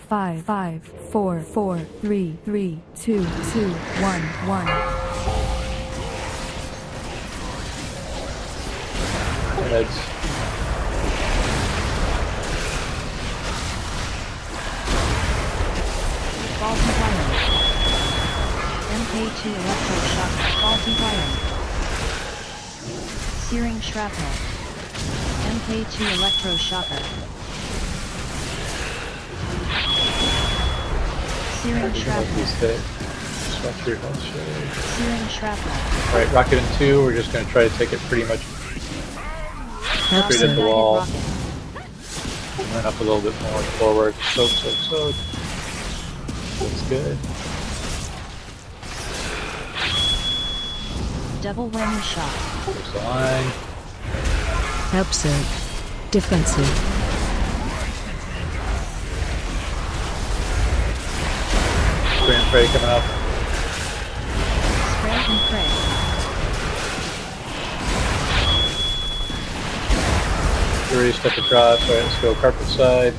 Five, 4, 3, 2, 2, 1, 1. Heads. Faulty wiring. MK2 electroshock. Faulty wiring. Searing shrapnel. MK2 electroshocker. Searing shrapnel. Searing shrapnel. Alright, rocket in 2. We're just going to try to take it pretty much straight at the wall. Run up a little bit more forward. Soak. Looks good. Double whammy shot. There's the line. Absent. Defensive. Spray and pray coming up. Spray and pray. You're ready to step across. Alright, let's go carpet side.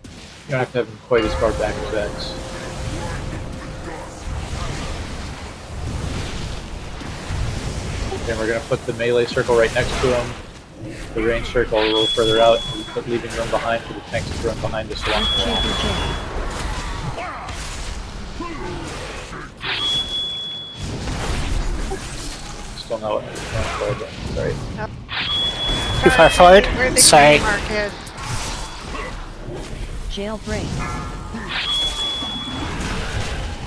You don't have to have them quite as far back as X. Then we're going to put the melee circle right next to him. The range circle a little further out, but leaving room behind for the tanks to run behind us along the wall. Still not going forward, but sorry. Too far forward? Sorry. Jailbreak.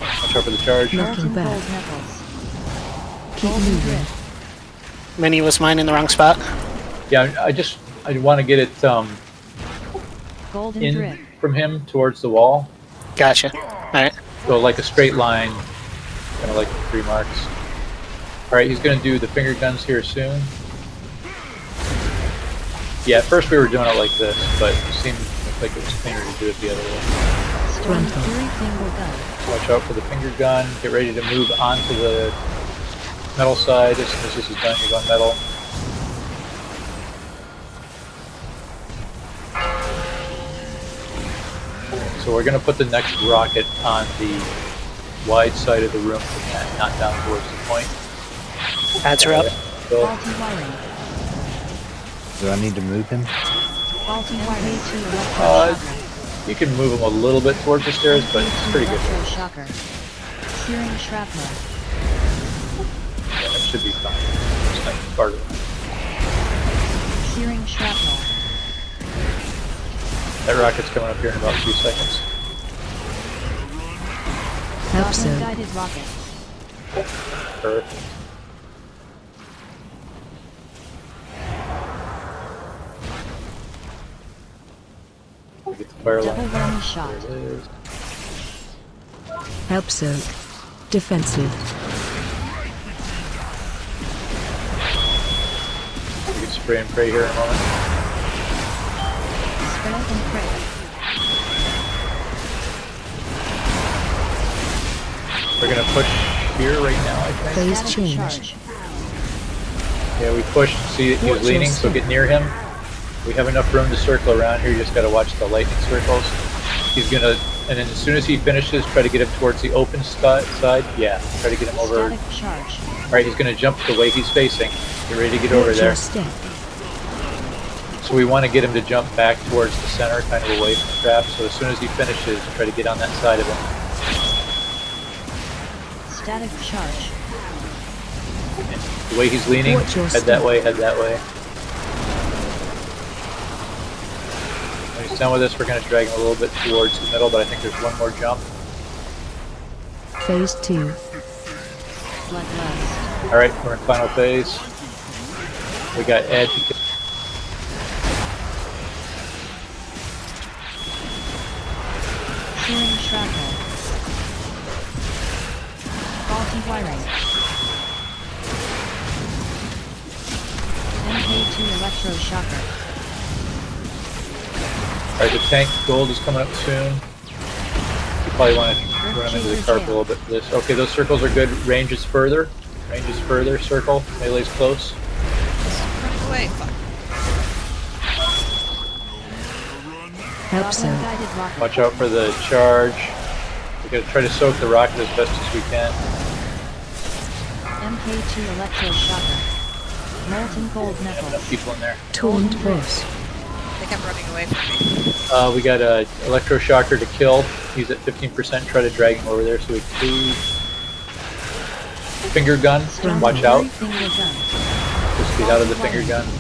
Watch out for the charge. Looking back. Keep moving. Mini was mine in the wrong spot. Yeah, I want to get it Golden in drip. from him towards the wall. Gotcha. Alright. So like a straight line, kind of like the 3 marks. Alright, he's going to do the finger guns here soon. Yeah, at first we were doing it like this, but it seemed like it was cleaner to do it the other way. Storm Fury finger gun. Watch out for the finger gun. Get ready to move onto the metal side. As soon as this is done, you're going metal. So we're going to put the next rocket on the wide side of the room from that, not down towards the point. Ads are up. So, Faulty wiring. Do I need to move him? Faulty wiring. K2 you can move him a little bit towards the stairs, but it's pretty good. Shocker. Searing shrapnel. Yeah, that should be fine. Just not part of it. Searing shrapnel. That rocket's coming up here in about 2 seconds. Goblin guided rocket. Perfect. get the fire Double line. whammy shot. There it is. Help soak. Defensive. We can spray and pray here in a moment. Spray and pray. We're gonna push here right now, I think. Phase Static change. charge. Yeah, we pushed. See, he's Watch leaning, your so step. get near him. We have enough room to circle around here. You just gotta watch the lightning circles. He's gonna, and then as soon as he finishes, try to get him towards the open side. Yeah, try to get him over. Static charge. All right, he's gonna jump the way he's facing. Get ready to get over Watch there. your step. So we want to get him to jump back towards the center, kind of away from the trap. So as soon as he finishes, try to get on that side of him. Static charge. The way he's leaning, Watch your head step. that way, head that way. When he's done with this, we're going to drag him a little bit towards the middle, but I think there's one more jump. Phase 2. Bloodlust. Alright, we're in final phase. We got Ed. Searing shrapnel. Faulty wiring. MK2 electroshocker. Alright, the tank gold is coming up soon. You probably want to run him into the carp a little bit for this. Okay, those circles are good. Range is further. Range is further. Circle. Melee's close. Running away. Fuck. Help soak. Guided rocket. Watch out for the charge. We gotta try to soak the rocket as best as we can. MK2 electroshocker. Molten gold Enough knuckles. people in there. Taunt boss. They kept running away from me. We got a electroshocker to kill. He's at 15%. Try to drag him over there so we can. Finger gun. Watch out. Finger gun. Just get out of the finger gun. MK2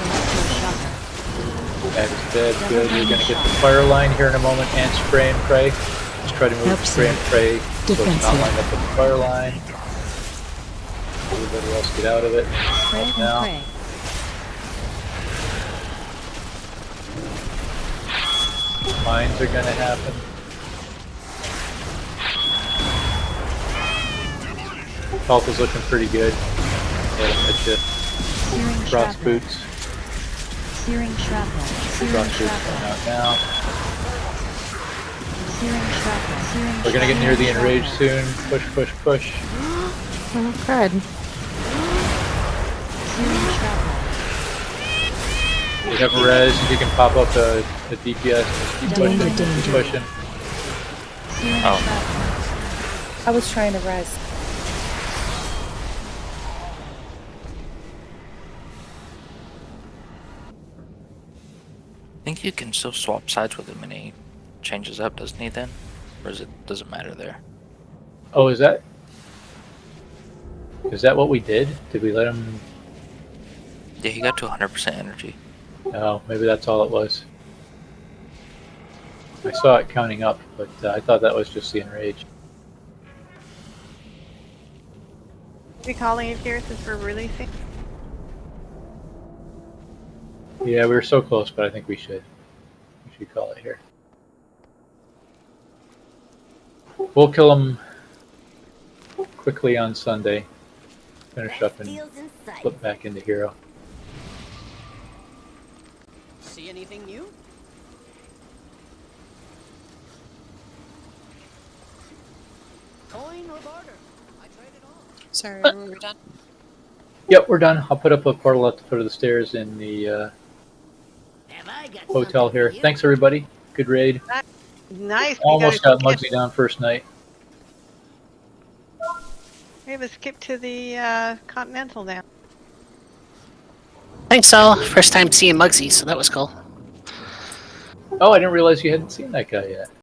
electroshocker. That is dead. Good. We're gonna get the fire line here in a moment and spray and pray. Just try to move Help spray and pray so it's not Defensive. lined up with the fire line. Everybody else get out of it. Spray and Now. pray. Mines are gonna happen. Health is looking pretty good. Let him hit you. Searing Frost shrapnel. boots. Searing shrapnel. Searing Frost boots going shrapnel. out now. Searing shrapnel. Searing We're gonna get near the enrage shrapnel. soon. Push, push, push. Oh, crud. Searing shrapnel. We have a res. You can pop up a DPS. Just keep pushing. Danger, Keep danger. pushing. Searing Oh. shrapnel. I was trying to res. I think you can still swap sides with him and he changes up, doesn't he then? Or does it matter there? Oh, is that what we did? Did we let him? Yeah, he got to 100% energy. Oh, maybe that's all it was. I saw it counting up, but I thought that was just the enrage. Are we calling it here since we're releasing? Yeah, we were so close, but I think we should call it here. We'll kill him quickly on Sunday. Finish up and flip back into hero. See anything new? Coin or barter? I trade it all. Sorry, were we done? Yep, we're done. I'll put up a portal at the foot of the stairs in the hotel here. Thanks, everybody. Good raid. Nice. Almost got Muggsy down first night. We have a skip to the Continental now. Thanks, all. First time seeing Muggsy, so that was cool. Oh, I didn't realize you hadn't seen that guy yet.